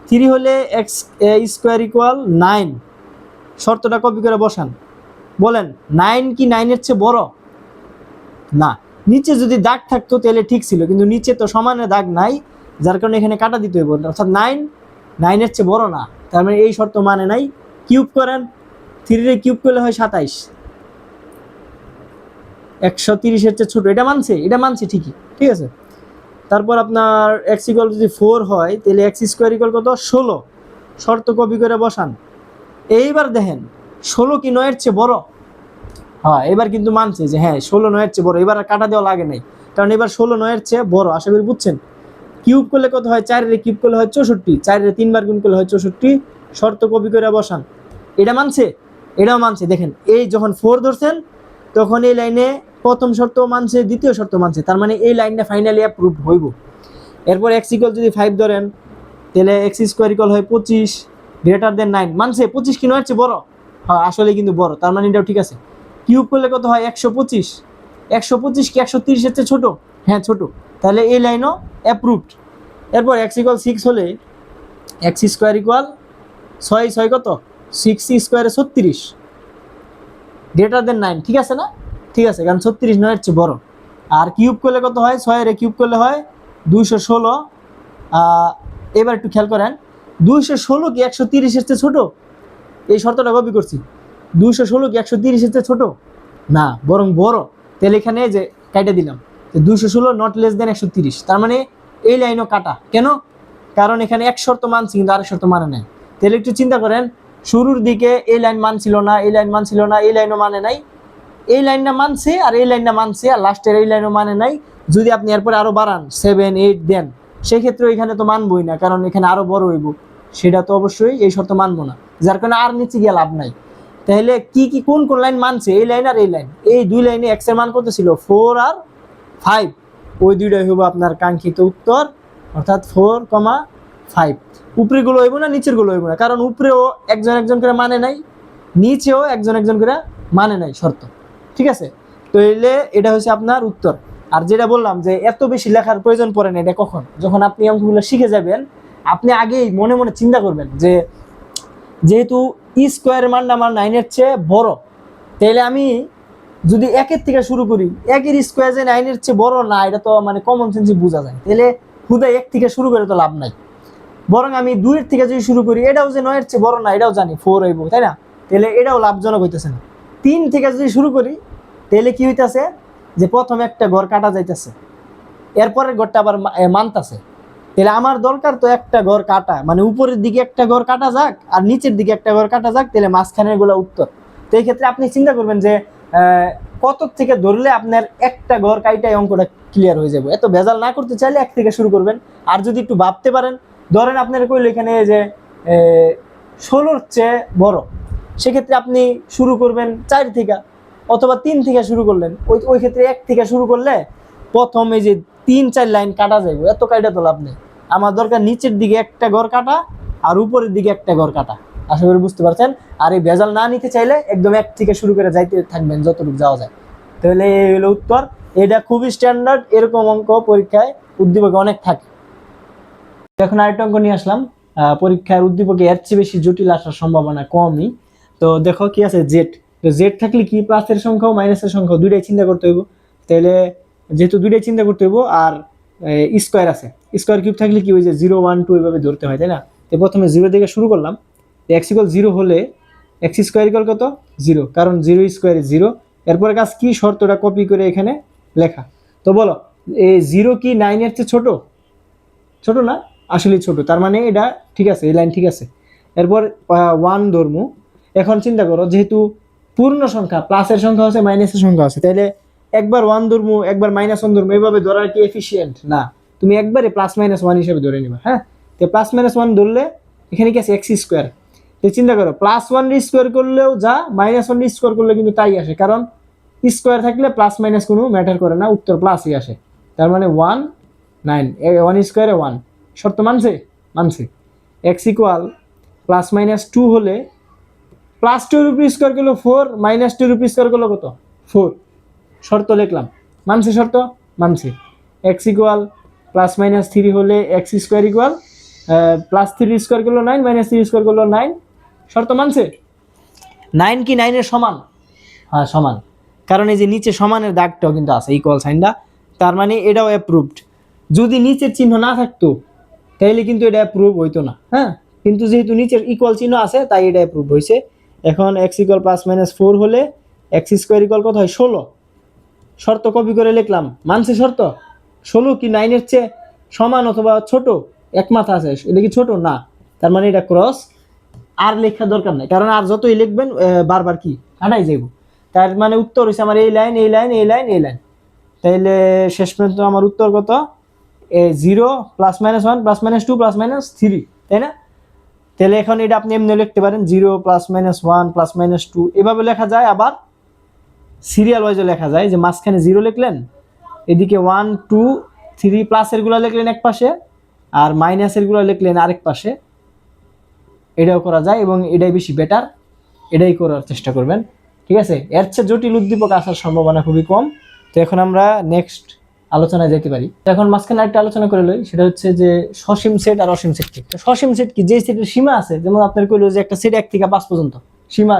3 হলে x² = 9। শর্তটা কপি করে বসান। বলেন 9 কি 9 এর চেয়ে বড়? না। নিচে যদি দাগ থাকতো তাহলে ঠিক ছিল, কিন্তু নিচে তো সমানে দাগ নাই, যার কারণে এখানে কাটা দিতে হইব, অর্থাৎ 9 এর চেয়ে বড় না। তার মানে এই শর্ত মানে নাই। কিউব করেন, 3 রে কিউব করলে হয় 27। 130 এর চেয়ে ছোট, এটা মানছে? এটা মানছে ঠিকই, ঠিক আছে। তারপর আপনার x = যদি 4 হয়, তাহলে x² কত? 16। শর্ত কপি করে বসান। এইবার দেখেন 16 কি 9 এর চেয়ে বড়? হ্যাঁ, এবার কিন্তু মানছে যে হ্যাঁ 16 9 এর চেয়ে বড়। এবার আর কাটা দেওয়া লাগে নাই, কারণ এবার 16 9 এর চেয়ে বড়। আশা করি বুঝছেন। কিউব করলে কত হয়? 4 রে কিউব করলে হয় 64। 4 রে 3 বার গুণ করলে হয় 64। শর্ত কপি করে বসান। এটা মানছে? এটাও মানছে। দেখেন এই যখন 4 ধরছেন তখন এই লাইনে প্রথম শর্ত মানছে, দ্বিতীয় শর্ত মানছে, তার মানে এই লাইনটা ফাইনালি অ্যাপ্রুভ হইব। এরপর x = যদি 5 ধরেন, তাহলে x² হয় 25 > 9। মানছে? 25 কি 9 এর চেয়ে বড়? হ্যাঁ, আসলে কিন্তু বড়, তার মানে এটাও ঠিক আছে। কিউব করলে কত হয়? 125। 125 কি 130 এর চেয়ে ছোট? হ্যাঁ, ছোট। তাহলে এই লাইনও অ্যাপ্রুভড। এরপর x = 6 হলে x² = 6 6 কত? 6² 36 > 9। ঠিক আছে না? ঠিক আছে, কারণ 36 9 এর চেয়ে বড়। আর কিউব করলে কত হয়? 6 রে কিউব করলে হয় 216। এবার একটু খেয়াল করেন, 216 কি 130 এর চেয়ে ছোট? এই শর্তটা কপি করছি। 216 কি 130 এর চেয়ে ছোট? না, বরং বড়। তাহলে এখানে যে কাটা দিলাম 216 not less than 130। তার মানে এই লাইনও কাটা। কেন? কারণ এখানে এক শর্ত মানছি কিন্তু আরেক শর্ত মানে নাই। তাহলে একটু চিন্তা করেন, শুরুর দিকে এই লাইন মানছিল না, এই লাইন মানছিল না, এই লাইনও মানে নাই, এই লাইনটা মানছে আর এই লাইনটা মানছে, আর লাস্টের এই লাইনও মানে নাই। যদি আপনি এরপরে আরো বাড়ান 7 8 দেন, সেক্ষেত্রে এখানে তো মানবই না, কারণ এখানে আরো বড় হইব, সেটা তো অবশ্যই এই শর্ত মানবো না, যার কারণে আর নিচে গিয়ে লাভ নাই। তাহলে কি কি কোন কোন লাইন মানছে? এই লাইন আর এই লাইন। এই দুই লাইনে x এর মান কত ছিল? 4 আর 5। ওই দুইটাই হইব আপনার কাঙ্ক্ষিত উত্তর, অর্থাৎ 4, 5। উপরে গুলো হইব না, নিচের গুলো হইব না, কারণ উপরেও একজন একজন করে মানে নাই, নিচেও একজন একজন করে মানে নাই শর্ত। ঠিক আছে, তো এটা হচ্ছে আপনার উত্তর। আর যেটা বললাম যে এত বেশি লেখার প্রয়োজন পড়ে না, এটা কখন? যখন আপনি অঙ্কগুলো শিখে যাবেন, আপনি আগেই মনে মনে চিন্তা করবেন যে যেহেতু স্কোয়ারের মানটা আমার 9 এর চেয়ে বড়, তাহলে আমি যদি 1 এর থেকে শুরু করি, 1 এর স্কোয়ার যে 9 এর চেয়ে বড় না, এটা তো মানে কমন সেন্সে বোঝা যায়। তাহলে হুদাই 1 থেকে শুরু করে তো লাভ নাই। বরং আমি 2 এর থেকে যদি শুরু করি, এটাও যে 9 এর চেয়ে বড় না এটাও জানি, 4 হইব, তাই না? তাহলে এটাও লাভজনক হইতেছে না। 3 থেকে যদি শুরু করি তাহলে কি হইতেছে, যে প্রথমে একটা ঘর কাটা যাইতেছে, এরপরের ঘরটা আবার মানতেছে। তাহলে আমার দরকার তো একটা ঘর কাটা, মানে উপরের দিকে একটা ঘর কাটা যাক আর নিচের দিকে একটা ঘর কাটা যাক, তাহলে মাঝখানের গুলো উত্তর। তো এই ক্ষেত্রে আপনি চিন্তা করবেন যে কত থেকে ধরলে আপনার একটা ঘর কাইটাই অঙ্কটা ক্লিয়ার হয়ে যাবে। এত ভেজাল না করতে চাইলে 1 থেকে শুরু করবেন। আর যদি একটু ভাবতে পারেন, ধরেন আপনার কইলো এখানে যে 16-র চেয়ে বড়, সেক্ষেত্রে আপনি শুরু করবেন 4 থেকে, অথবা 3 থেকে শুরু করলেন। ওই ক্ষেত্রে 1 থেকে শুরু করলে প্রথম এই যে 3-4 লাইন কাটা যাবে, এত কাটা তো লাভ নেই। আমার দরকার নিচের দিকে একটা ঘর কাটা আর উপরের দিকে একটা ঘর কাটা। আশা করি বুঝতে পারছেন। আর এই ভেজাল না নিতে চাইলে একদম 1 থেকে শুরু করে যাইতে থাকবেন যতটুকু যাওয়া যায়। তাহলে এই হলো উত্তর। এটা খুবই স্ট্যান্ডার্ড, এরকম অঙ্ক পরীক্ষায় উদ্দীপকে অনেক থাকে। এখন আরেকটা অঙ্ক নিয়ে আসলাম। পরীক্ষার উদ্দীপকে এর চেয়ে বেশি জটিল আসার সম্ভাবনা কমই। তো দেখো কি আছে, জেড। তো জেড থাকলে কি প্লাসের সংখ্যা ও মাইনাসের সংখ্যা দুইটাই চিন্তা করতে হইব। তাহলে যেহেতু দুইটাই চিন্তা করতে হইব, আর স্কোয়ার আছে, স্কোয়ার কিউব থাকলে কি ওই যে 0 1 2 এভাবে ধরতে হয়, তাই না? তো প্রথমে 0 থেকে শুরু করলাম। এক্স ইকুয়াল 0 হলে এক্স স্কোয়ার ইকুয়াল কত? 0, কারণ 0 স্কোয়ার 0। এরপরে কাজ কি, শর্তটা কপি করে এখানে লেখা। তো বলো, এই 0 কি 9 এর চেয়ে ছোট? ছোট না, আসলে ছোট। তার মানে এটা ঠিক আছে, এই লাইন ঠিক আছে। এরপর 1 ধর্ম। এখন চিন্তা করো, যেহেতু পূর্ণ সংখ্যা, প্লাসের সংখ্যা আছে মাইনাসের সংখ্যা আছে, তাইলে একবার 1 ধর্ম একবার -1 ধর্ম, এভাবে ধরার কি এফিসিয়েন্ট না? তুমি একবারে +-1 হিসেবে ধরে নিবা। হ্যাঁ, তো +-1 ধরলে এখানে কি আছে, এক্স স্কোয়ার। তো চিন্তা করো, +1 স্কোয়ার করলেও যা, -1 স্কোয়ার করলে কিন্তু তাই আসে, কারণ স্কোয়ার থাকলে প্লাস মাইনাস কোনো ম্যাটার করে না, উত্তর প্লাসই আসে। তার মানে 1 9, 1 স্কোয়ারে 1। শর্ত মানছে? মানছে। এক্স ইকুয়াল +-2 হলে +2 এর উপর স্কোয়ার করলো 4, -2 এর উপর স্কোয়ার করলো কত? 4। শর্ত লিখলাম, মানছে শর্ত? মানছে। এক্স ইকুয়াল +-3 হলে এক্স স্কোয়ার ইকুয়াল +3 স্কোয়ার করলো 9, -3 স্কোয়ার করলো 9। শর্ত মানছে। 9 কি 9 এর সমান? হ্যাঁ, সমান। কারণ এই যে নিচে সমানের দাগটাও কিন্তু আছে, ইকুয়াল সাইনটা। তার মানে এটাও অ্যাপ্রুভড। যদি নিচের চিহ্ন না থাকতো তাহলে কিন্তু এটা অ্যাপ্রুভ হইতো না। হ্যাঁ, কিন্তু যেহেতু নিচের ইকুয়াল চিহ্ন আছে তাই এটা অ্যাপ্রুভ হয়েছে। এখন এক্স ইকুয়াল +-4 হলে এক্স স্কোয়ার ইকুয়াল কত হয়? 16। শর্ত কপি করে লিখলাম, মানছে শর্ত। 16 কি 9 এর চেয়ে সমান অথবা ছোট? এক মাথা আছে, এটা কি ছোট? না। তার মানে এটা ক্রস। আর লেখার দরকার নাই, কারণ আর যতই লিখবেন বারবার কি কাটাই যাইব। তার মানে উত্তর হচ্ছে আমার এই লাইন, এই লাইন, এই লাইন, এই লাইন। তাইলে শেষ পর্যন্ত আমার উত্তর কত? 0 +-1 +-2 +-3, তাই না? তাহলে এখন এটা আপনি এমনি লিখতে পারেন, 0 +-1 +-2 এভাবে লেখা যায়। আবার সিরিয়াল ওয়াইজও লেখা যায়, যে মাঝখানে 0 লিখলেন, এদিকে 1 2 3 প্লাসের গুলো লিখলেন এক পাশে, আর মাইনাসের গুলো লিখলেন আরেক পাশে। এটাও করা যায় এবং এটাই বেশি বেটার, এটাই করার চেষ্টা করবেন। ঠিক আছে, এর চেয়ে জটিল উদ্দীপক আসার সম্ভাবনা খুবই কম। তো এখন আমরা নেক্সট আলোচনায় যেতে পারি। এখন মাঝখানে একটা আলোচনা করে লই, সেটা হচ্ছে যে সসীম সেট আর অসীম সেট কি। তো সসীম সেট কি? যে সেটের সীমা আছে, যেমন আপনার কইলো যে একটা সেট 1 থেকে 5 পর্যন্ত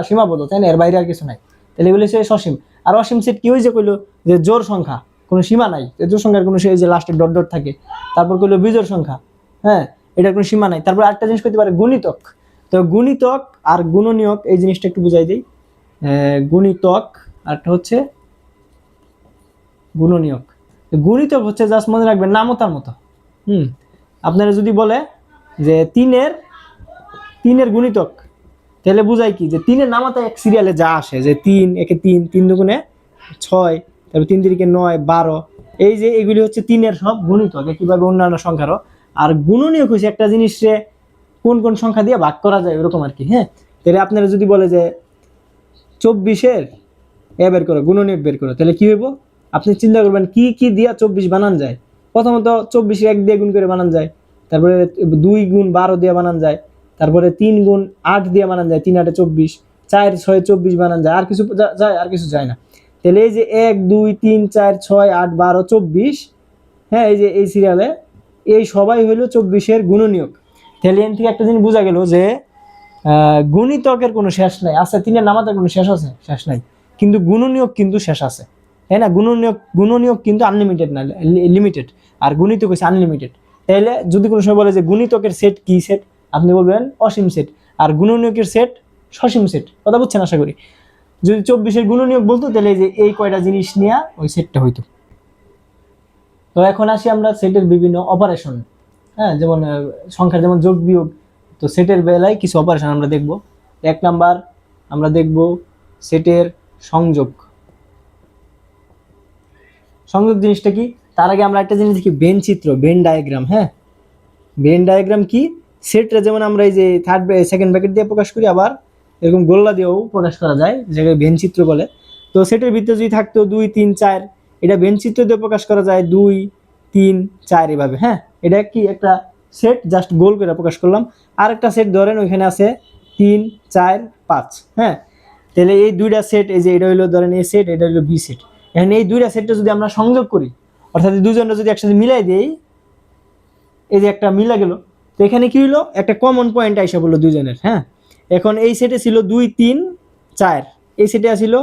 সীমাবদ্ধ, তাই না? এর বাইরে আর কিছু নাই, তাহলে এগুলো হচ্ছে সসীম। আর অসীম সেট কি? ওই যে কইলো যে জোড় সংখ্যা, কোনো সীমা নাই, জোড় সংখ্যার কোনো সেই যে লাস্টে ডট ডট থাকে। তারপর কইলো বিজোড় সংখ্যা, হ্যাঁ, এটার কোনো সীমা নাই। তারপর আরেকটা জিনিস করতে পারে, গুণিতক। তো গুণিতক আর গুণনীয়ক, এই জিনিসটা একটু বুঝাই দিই। গুণিতক আরটা হচ্ছে গুণনীয়ক। গুণিতক হচ্ছে জাস্ট মনে রাখবেন নামতার মতো। আপনারা যদি বলে যে তিনের গুণিতক, তাহলে বুঝাই কি, যে 3 এর নামাতা এক সিরিয়ালে যা আসে, যে 3 একে 3, 3 দুগুণে 6, তারপর 3 তিরিকে 9 12, এই যে এগুলি হচ্ছে 3 এর সব গুণিতক, কিভাবে অন্যান্য সংখ্যারও। আর গুণনীয়ক হচ্ছে একটা জিনিসে কোন কোন সংখ্যা দিয়ে ভাগ করা যায়, ওরকম আর কি। হ্যাঁ, তাহলে আপনারা যদি বলে যে 24-এর বের করো, গুণনীয়ক বের করো, তাহলে কি হইব? আপনি চিন্তা করবেন কি কি দিয়া 24 বানান যায়। প্রথমত 24 1 দিয়ে গুণ করে বানান যায়, তারপরে 2 গুণ 12 দিয়ে বানান যায়, তারপরে 3 গুণ 8 দিয়ে বানান যায়, 3 8 24, 4 6 24 বানান যায়। আর কিছু যায়? আর কিছু যায় না। তাহলে এই যে 1 2 3 4 6 8 12 24, হ্যাঁ, এই যে এই সিরিয়ালে এই সবাই হইলো 24-এর গুণনীয়ক। তাহলে এর থেকে একটা জিনিস বোঝা গেল যে গুণিতকের কোনো শেষ নাই। আচ্ছা, 3 এর নামাতে কোনো শেষ আছে? শেষ নাই। কিন্তু গুণনীয়ক কিন্তু শেষ আছে, তাই না? গুণনীয়ক কিন্তু আনলিমিটেড না, লিমিটেড। আর গুণিতক হচ্ছে আনলিমিটেড। তাহলে যদি কোনো সময় বলে যে গুণিতকের সেট কি সেট, আপনি বলবেন অসীম সেট, আর গুণনীয়কের সেট সসীম সেট। কথা বুঝছেন আশা করি। যদি 24-এর গুণনীয়ক বলতো তাহলে যে এই কয়টা জিনিস নিয়ে ওই সেটটা হইতো। তো এখন আসি আমরা সেটের বিভিন্ন অপারেশন। হ্যাঁ, যেমন সংখ্যার যেমন যোগ বিয়োগ, তো সেটের বেলায় কিছু অপারেশন আমরা দেখব। 1 নাম্বার আমরা দেখব সেটের সংযোগ। সংযোগ জিনিসটা কি, তার আগে আমরা একটা জিনিস দেখি, বেন চিত্র, বেন ডায়াগ্রাম। হ্যাঁ, বেন ডায়াগ্রাম কি, সেটটা যেমন আমরা এই যে সেকেন্ড ব্র্যাকেট দিয়ে প্রকাশ করি, আবার এরকম গোল্লা দিয়েও প্রকাশ করা যায়, যেটাকে বেন চিত্র বলে। তো সেটের ভিতরে যদি থাকতো 2 3 4, এটা বেন চিত্র দিয়ে প্রকাশ করা যায় 2 3 4 এভাবে। হ্যাঁ, এটা কি একটা সেট, জাস্ট গোল করে প্রকাশ করলাম। আর একটা সেট ধরেন ওইখানে আছে 3 4 5। হ্যাঁ, তাহলে এই দুইটা সেট, এই যে এটা হলো ধরেন এ সেট, এটা হলো বি সেট। এখন এই দুইটা সেটটা যদি আমরা সংযোগ করি, অর্থাৎ দুজনটা যদি একসাথে মিলাই দেই, এই যে একটা মিলা গেল, তো এখানে কি হলো, একটা কমন পয়েন্ট আইসা বললো দুজনের। হ্যাঁ, এখন এই সেটে ছিল 2 3 4, এই সেটে ছিল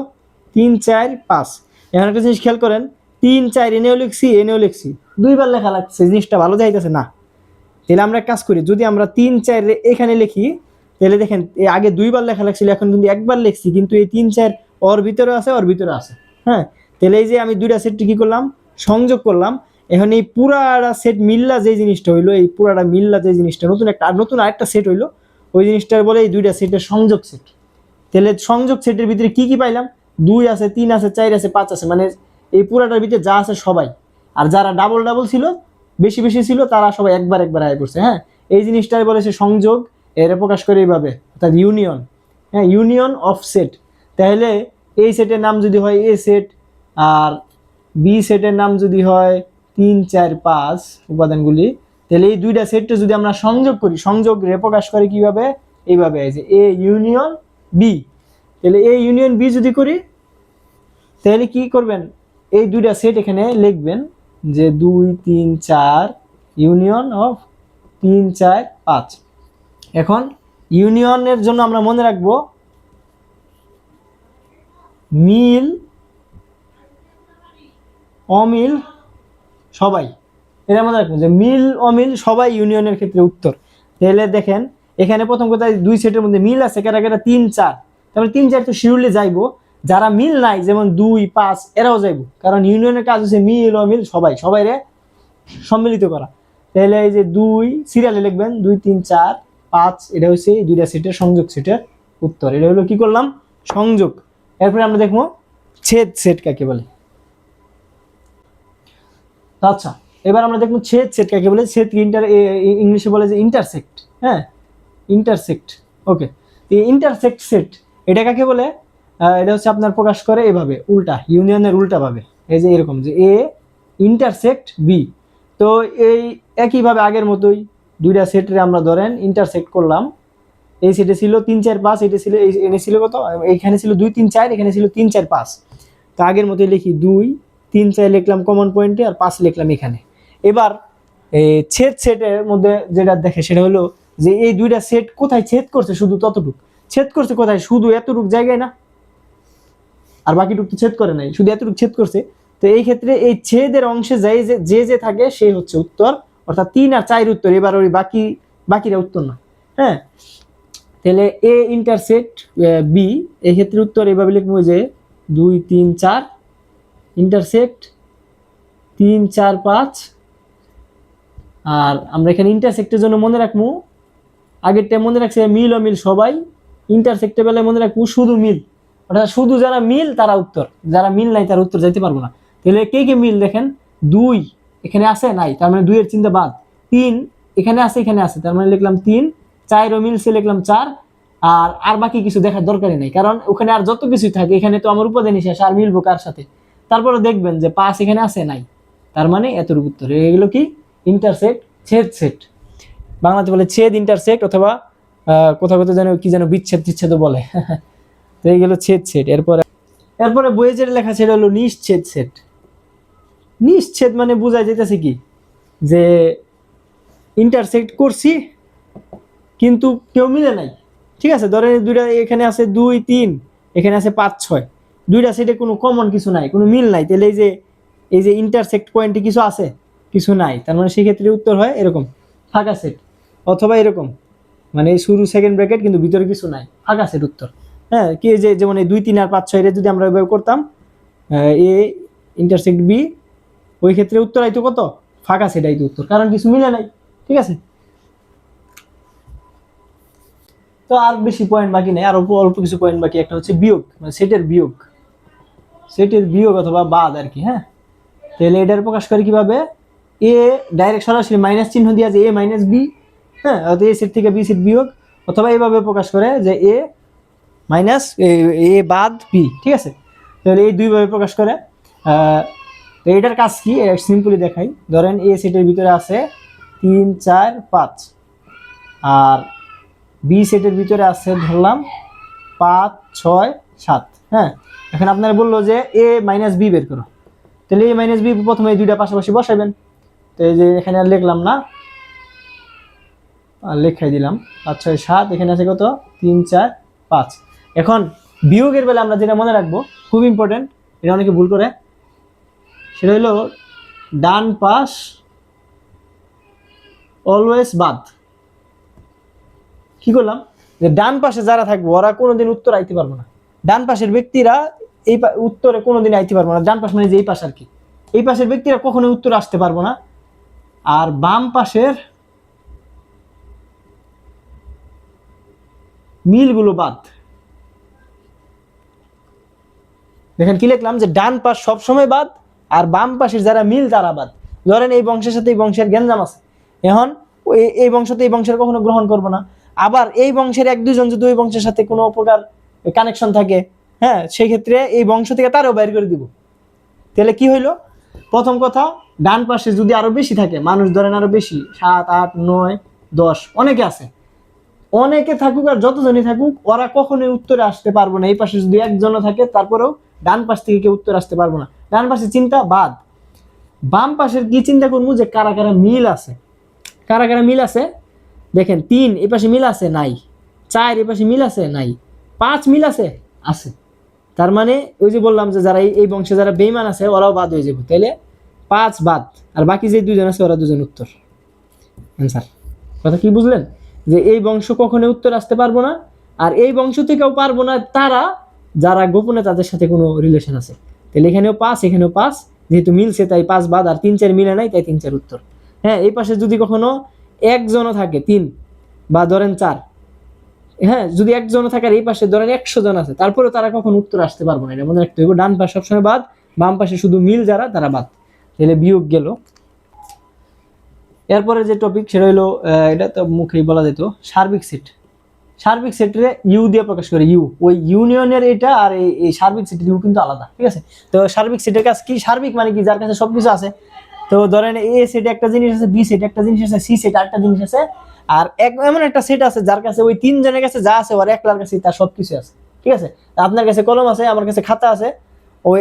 3 4 5। এখন একটা জিনিস খেয়াল করেন, 3 4 এনেও লিখছি এনেও লিখছি, দুইবার লেখা লাগছে, জিনিসটা ভালো যাইতেছে না। তাহলে আমরা কাজ করি, যদি আমরা 3 4 এখানে লিখি, তাহলে দেখেন আগে দুইবার লেখা লাগছিল, এখন কিন্তু একবার লিখছি, কিন্তু এই 3 4 ওর ভিতরে আছে, ওর ভিতরে আছে। হ্যাঁ, তাহলে এই যে আমি দুইটা সেট কি করলাম, সংযোগ করলাম। এখন এই পুরাটা সেট মিল্লা যে জিনিসটা হইলো, এই পুরাটা মিল্লা যে জিনিসটা, নতুন আরেকটা সেট হইলো, ওই জিনিসটার বলে এই দুইটা সেটের সংযোগ সেট। তাহলে সংযোগ সেটের ভিতরে কি কি পাইলাম, 2 আছে 3 আছে 4 আছে 5 আছে, মানে এই পুরাটার ভিতরে যা আছে সবাই। আর যারা ডাবল ডাবল ছিল, বেশি বেশি ছিল, তারা সবাই একবার একবার আয় করছে। হ্যাঁ, এই জিনিসটার বলে সে সংযোগ, এর প্রকাশ করে এইভাবে, অর্থাৎ ইউনিয়ন। হ্যাঁ, ইউনিয়ন অফ সেট। তাহলে এই সেটের নাম যদি হয় এ সেট, আর বি সেটের নাম যদি হয় 3 4 5 উপাদানগুলি, তাহলে এই দুইটা সেটটা যদি আমরা সংযোগ করি, সংযোগ রে প্রকাশ করে কিভাবে, এইভাবে, এই যে এ ইউনিয়ন বি। তাহলে এ ইউনিয়ন বি যদি করি, তাহলে কি করবেন, এই দুইটা সেট এখানে লিখবেন যে 2 3 4 ইউনিয়ন অফ 3 4 5। এখন ইউনিয়নের জন্য আমরা মনে রাখবো মিল অমিল সবাই, এটা মনে রাখবো যে মিল অমিল সবাই ইউনিয়নের ক্ষেত্রে উত্তর। তাহলে দেখেন এখানে প্রথম কথা, দুই সেটের মধ্যে মিল আছে কারা কারা, 3 4, তারপরে 3 4 তো শিউরলি যাইবো। যারা মিল নাই, যেমন 2 5, এরাও যাইবো, কারণ ইউনিয়নের কাজ হচ্ছে মিল অমিল সবাই, সবাইরে সম্মিলিত করা। তাহলে এই যে 2 সিরিয়ালে লিখবেন 2 3 4 5, এটা হচ্ছে এই দুইটা সেটের সংযোগ সেটের উত্তর। এটা হলো কি করলাম, সংযোগ। এরপরে আমরা দেখবো ছেদ সেট কাকে বলে। আচ্ছা, এবার আমরা দেখবো ছেদ সেট কাকে বলে। ছেদ ইংলিশে বলে যে ইন্টারসেক্ট। হ্যাঁ, ইন্টারসেক্ট। ওকে, ইন্টারসেক্ট সেট এটা কাকে বলে, এটা হচ্ছে আপনার প্রকাশ করে এভাবে, উল্টা, ইউনিয়নের উল্টা ভাবে, এই যে এরকম, যে এ ইন্টারসেক্ট বি। তো এই একইভাবে আগের মতোই দুইটা সেটে আমরা ধরেন ইন্টারসেক্ট করলাম। এই সেটে ছিল 3 4 5, এটা ছিল, এনে ছিল কত, এইখানে ছিল 2 3 4, এখানে ছিল 3 4 5। তো আগের মতোই লিখি, 2 3 4 লিখলাম কমন পয়েন্টে, আর 5 লিখলাম এখানে। এবার ছেদ সেটের মধ্যে যেটা দেখে সেটা হলো যে এই দুইটা সেট কোথায় ছেদ করছে, শুধু ততটুক ছেদ করছে, কোথায়, শুধু এতটুক জায়গায় না, আর বাকিটুক তো ছেদ করে নাই, শুধু এতটুক ছেদ করছে। তো এই ক্ষেত্রে এই ছেদের অংশে যাই যে থাকে সে হচ্ছে উত্তর, অর্থাৎ 3 আর 4 উত্তর। এবার ওই বাকিরা উত্তর না। হ্যাঁ, তাহলে এ ইন্টারসেক্ট বি, এই ক্ষেত্রে উত্তর এভাবে লিখবো যে 2 3 4 ইন্টারসেক্ট 3 4 5। আর আমরা এখানে ইন্টারসেক্টের জন্য মনে রাখবো, আগেরটা মনে রাখছে মিল অমিল সবাই, ইন্টারসেক্টের বেলায় মনে রাখবো শুধু মিল, অর্থাৎ শুধু যারা মিল তারা উত্তর, যারা মিল নাই তারা উত্তর যাইতে পারবো না। তাহলে কে কে মিল দেখেন, 2 এখানে আছে নাই, তার মানে 2 এর চিন্তা বাদ। 3 এখানে আছে, এখানে আছে, তার মানে লিখলাম 3। 4 ও মিলছে, লিখলাম 4। আর বাকি কিছু দেখার দরকারই নাই, কারণ ওখানে আর যত কিছুই থাকে, এখানে তো আমার উপাদানই শেষ, আর মিলবো কার সাথে। তারপরে দেখবেন যে 5 এখানে আছে নাই, তার মানে এতটুকু উত্তর। এগুলো কি ইন্টারসেক্ট ছেদ সেট, বাংলাতে বলে ছেদ ইন্টারসেক্ট, অথবা কোথাও কোথাও যেন কি যেন বিচ্ছেদ টিচ্ছেদ বলে। তো এইগুলো ছেদ সেট। এরপরে বইয়ে যেটা লেখা সেটা হলো নিশ্ছেদ সেট। নিশ্ছেদ মানে বোঝায় যেতেছে কি, যে ইন্টারসেক্ট করছি কিন্তু কেউ মিলে নাই। ঠিক আছে, ধরেন দুইটা এখানে আছে 2 3, এখানে আছে 5 6, দুইটা সেটে কোনো কমন কিছু নাই, কোনো মিল নাই। তাহলে এই যে ইন্টারসেক্ট পয়েন্টে কিছু আছে, কিছু নাই, তার মানে সেই ক্ষেত্রে উত্তর হয় এরকম ফাঁকা সেট, অথবা এরকম মানে শুরু সেকেন্ড ব্র্যাকেট কিন্তু ভিতরে কিছু নাই, ফাঁকা সেট উত্তর। হ্যাঁ, কি যে যেমন এই 2 3 আর 5 6 এর যদি আমরা এভাবে করতাম এ ইন্টারসেক্ট বি, ওই ক্ষেত্রে উত্তর আইতো কত, ফাঁকা সেট আইতো উত্তর, কারণ কিছু মিলে নাই। ঠিক আছে, তো আর বেশি পয়েন্ট বাকি নেই, আর অল্প অল্প কিছু পয়েন্ট বাকি। একটা হচ্ছে বিয়োগ, মানে সেটের বিয়োগ, সেটের বিয়োগ অথবা বাদ আর কি। হ্যাঁ, তাহলে এটার প্রকাশ করে কিভাবে, এ ডাইরেক্ট সরাসরি মাইনাস চিহ্ন দিয়ে যে এ মাইনাস বি, হ্যাঁ, এ সেট থেকে বি সেট বিয়োগ, অথবা এইভাবে প্রকাশ করে যে এ মাইনাস এ বাদ বি। ঠিক আছে, তাহলে এই দুইভাবে প্রকাশ করে। এটার কাজ কি সিম্পলি দেখাই। ধরেন এ সেটের ভিতরে আছে 3 4 5, আর বি সেটের ভিতরে আছে ধরলাম 5 6 7। হ্যাঁ, এখন আপনারা বললো যে এ মাইনাস বি বের করো, তাহলে এ মাইনাস বি প্রথমে এই দুইটা পাশাপাশি বসাবেন। তো এই যে এখানে আর লিখলাম না, আর লেখাই দিলাম 5 6 7, এখানে আছে কত 3 4 5। এখন বিয়োগের বেলা আমরা যেটা মনে রাখবো, খুব ইম্পর্টেন্ট, এটা অনেকে ভুল করে, সেটা হলো ডান পাশ অলওয়েজ বাদ। কি করলাম, যে ডান পাশে যারা থাকবে ওরা কোনোদিন উত্তর আইতে পারবো না, ডান পাশের ব্যক্তিরা এই উত্তরে কোনোদিন আইতে পারবো না। ডান পাশ মানে যে এই পাশ আর কি, এই পাশের ব্যক্তিরা কখনোই উত্তর আসতে পারবো না। আর বাম পাশের মিলগুলো বাদ। দেখেন কি লিখলাম, যে ডান পাশ সবসময় বাদ, আর বাম পাশের যারা মিল তারা বাদ। ধরেন এই বংশের সাথে এই বংশের গ্যাঞ্জাম আছে, এখন এই বংশতে এই বংশের কখনো গ্রহণ করবো না। আবার এই বংশের 1 2 জন যদি ওই বংশের সাথে কোনো প্রকার কানেকশন থাকে, হ্যাঁ, সেই ক্ষেত্রে এই বংশ থেকে তারও বাইর করে দিব। তাহলে কি হইলো, প্রথম কথা, ডান পাশে যদি আরো বেশি থাকে মানুষ, ধরেন আরো বেশি 7 8 9 10 অনেকে আছে, অনেকে থাকুক আর যতজনই থাকুক, ওরা কখনোই উত্তরে আসতে পারবো না। এই পাশে যদি একজনও থাকে তারপরেও ডান পাশ থেকে কেউ উত্তর আসতে পারবো না। ডান পাশে চিন্তা বাদ। বাম পাশের কি চিন্তা করবো, যে কারা কারা মিল আছে, কারা কারা মিল আছে। দেখেন 3 এই পাশে মিল আছে, নাই। 4 এই পাশে মিল আছে, নাই। 5 মিল আছে, আছে। তার মানে ওই যে বললাম যে যারা এই বংশে যারা বেইমান আছে ওরাও বাদ হয়ে যাবে, তাইলে 5 বাদ, আর বাকি যে 2 জন আছে ওরা 2 জন উত্তর। অ্যান্সার। কথা কি বুঝলেন, যে এই বংশ কখনোই উত্তর আসতে পারবো না, আর এই বংশ থেকেও পারবো না তারা যারা গোপনে তাদের সাথে কোনো রিলেশন আছে। তাহলে এখানেও 5 এখানেও 5, যেহেতু মিলছে তাই 5 বাদ, আর 3 4 মিলে নাই তাই 3 4 উত্তর। হ্যাঁ, এই পাশে যদি কখনো একজনও থাকে 3 বা ধরেন 4, হ্যাঁ, যদি একজনও থাকে আর এই পাশে ধরেন 100 জন আছে, তারপরে তারা কখনো উত্তর আসতে পারবো না, এটা মনে রাখতে হবে। ডান পাশ সবসময় বাদ, বাম পাশে শুধু মিল যারা তারা বাদ। তাহলে বিয়োগ গেল। এরপরে যে টপিক সেটা হলো, এটা তো মুখেই বলা যেত, সার্বিক সেট। সার্বিক সেটে ইউ দিয়ে প্রকাশ করে, ইউ, ওই ইউনিয়নের এটা আর এই সার্বিক সেটের ইউ কিন্তু আলাদা। ঠিক আছে, তো সার্বিক সেটের কাজ কি, সার্বিক মানে কি, যার কাছে সবকিছু আছে। তো ধরেন এ সেটে একটা জিনিস আছে, বি সেটে একটা জিনিস আছে, সি সেটে আরেকটা জিনিস আছে, আর এমন একটা সেট আছে যার কাছে ওই 3 জনের কাছে যা আছে ওর একলার কাছে তার সবকিছু আছে। ঠিক আছে, আপনার কাছে কলম আছে, আমার কাছে খাতা আছে, ওই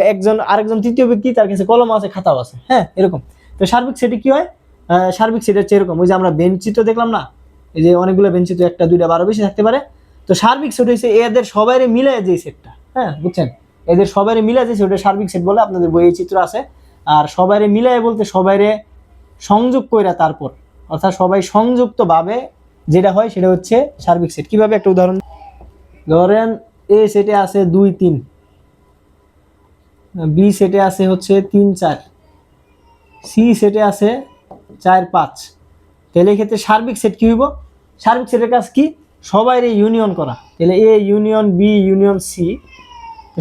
আরেকজন তৃতীয় ব্যক্তি তার কাছে কলম আছে, খাতাও আছে। হ্যাঁ, এরকম। তো সার্বিক সেটে কি হয়, সার্বিক সেট হচ্ছে এরকম, ওই যে আমরা বেঞ্চ চিত্র দেখলাম না, এই যে অনেকগুলো বেঞ্চ চিত্র, 1 2 12 বেশি থাকতে পারে। তো সার্বিক সেট হচ্ছে এদের সবাইরে মিলে যে সেটটা, হ্যাঁ, বুঝছেন, এদের সবাইরে মিলে যে সেটা সার্বিক সেট বলে। আপনাদের বইয়ে চিত্র আছে। আর সবাইরে মিলাই বলতে সবাইরে সংযোগ কইরা তারপর, অর্থাৎ সবাই সংযুক্ত ভাবে যেটা হয় সেটা হচ্ছে সার্বিক সেট। কিভাবে, একটা উদাহরণ ধরেন, এ সেটে আছে 2 3, বি সেটে আছে হচ্ছে 3 4, সি সেটে আছে 4 5। তাহলে এই ক্ষেত্রে সার্বিক সেট কি হইব, সার্বিক সেটের কাজ কি, সবাইরে ইউনিয়ন করা। তাহলে A union B union C,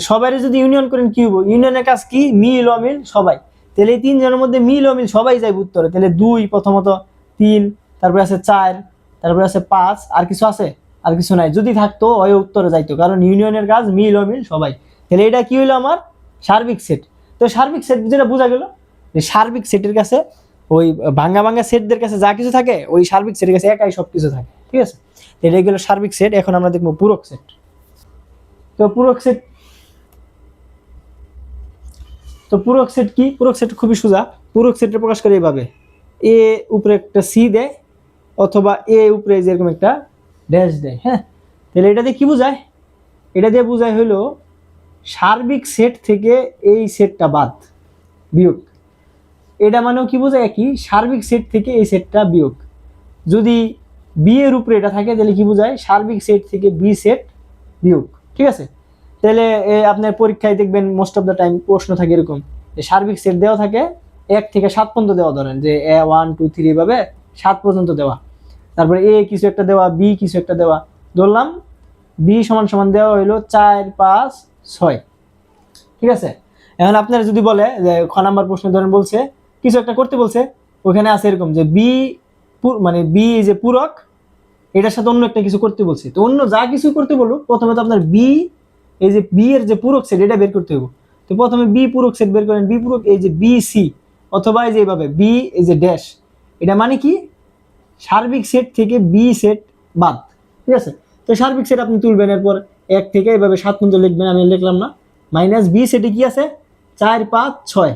সবাইরে যদি ইউনিয়ন করেন কি হইব, ইউনিয়নের কাজ কি, মিল অমিল সবাই। তাহলে এই 3 জনের মধ্যে মিল অমিল সবাই যাইব উত্তরে। তাহলে 2 প্রথমত, 3, তারপরে আছে 4, তারপরে আছে 5, আর কিছু আছে, আর কিছু নাই। যদি থাকতো ওই উত্তরে যাইতো, কারণ ইউনিয়নের কাজ মিল অমিল সবাই। তাহলে এটা কি হইলো, আমার সার্বিক সেট। তো সার্বিক সেট যেটা বোঝা গেল, যে সার্বিক সেটের কাছে ওই ভাঙ্গা ভাঙ্গা সেটদের কাছে যা কিছু থাকে ওই সার্বিক সেটের কাছে একাই সব কিছু থাকে। ঠিক আছে, এটা গেল সার্বিক সেট। এখন আমরা দেখবো পূরক সেট। তো পূরক সেট, তো পূরক সেট কি, পূরক সেট খুবই সোজা। পূরক সেটে প্রকাশ করে এইভাবে, এ উপরে একটা সি দেয়, অথবা এ উপরে যেরকম একটা ড্যাশ দেয়। হ্যাঁ, তাহলে এটা দিয়ে কি বোঝায়, এটা দিয়ে বোঝায় হলো সার্বিক সেট থেকে এই সেটটা বাদ, বিয়োগ। এটা মানেও কি বোঝায় কি, সার্বিক সেট থেকে এই সেটটা বিয়োগ। যদি বি এর উপরে এটা থাকে তাহলে কি বোঝায়, সার্বিক সেট থেকে বি সেট বিয়োগ। ঠিক আছে, তাহলে আপনার পরীক্ষায় দেখবেন মোস্ট অফ দ্য টাইম প্রশ্ন থাকে এরকম, যে সার্বিক সেট দেওয়া থাকে 1 থেকে 7 পর্যন্ত দেওয়া, ধরেন যে 1 2 3 এভাবে 7 পর্যন্ত দেওয়া, তারপরে এ কিছু একটা দেওয়া, বি কিছু একটা দেওয়া, ধরলাম বি সমান সমান দেওয়া হইলো 4 5 6। ঠিক আছে, এখন আপনার যদি বলে যে খ নাম্বার প্রশ্ন ধরেন বলছে কিছু একটা করতে বলছে, ওখানে আছে এরকম যে বি মানে বি যে পূরক, এটার সাথে অন্য একটা কিছু করতে বলছে, তো অন্য যা কিছু করতে বলুক প্রথমে তো আপনার বি, এই যে বি এর যে পূরক সেট এটা বের করতে হবে। তো প্রথমে বি পূরক সেট বের করেন, বি পূরক এই যে বি সি, অথবা এই যে এইভাবে বি এই যে ড্যাশ, এটা মানে কি সার্বিক সেট থেকে বি সেট বাদ। ঠিক আছে, তো সার্বিক সেট আপনি তুলবেন, এরপর 1 থেকে এইভাবে 7 পর্যন্ত লিখবেন, আমি লিখলাম না, মাইনাস বি সেটে কি আছে 4 5 6।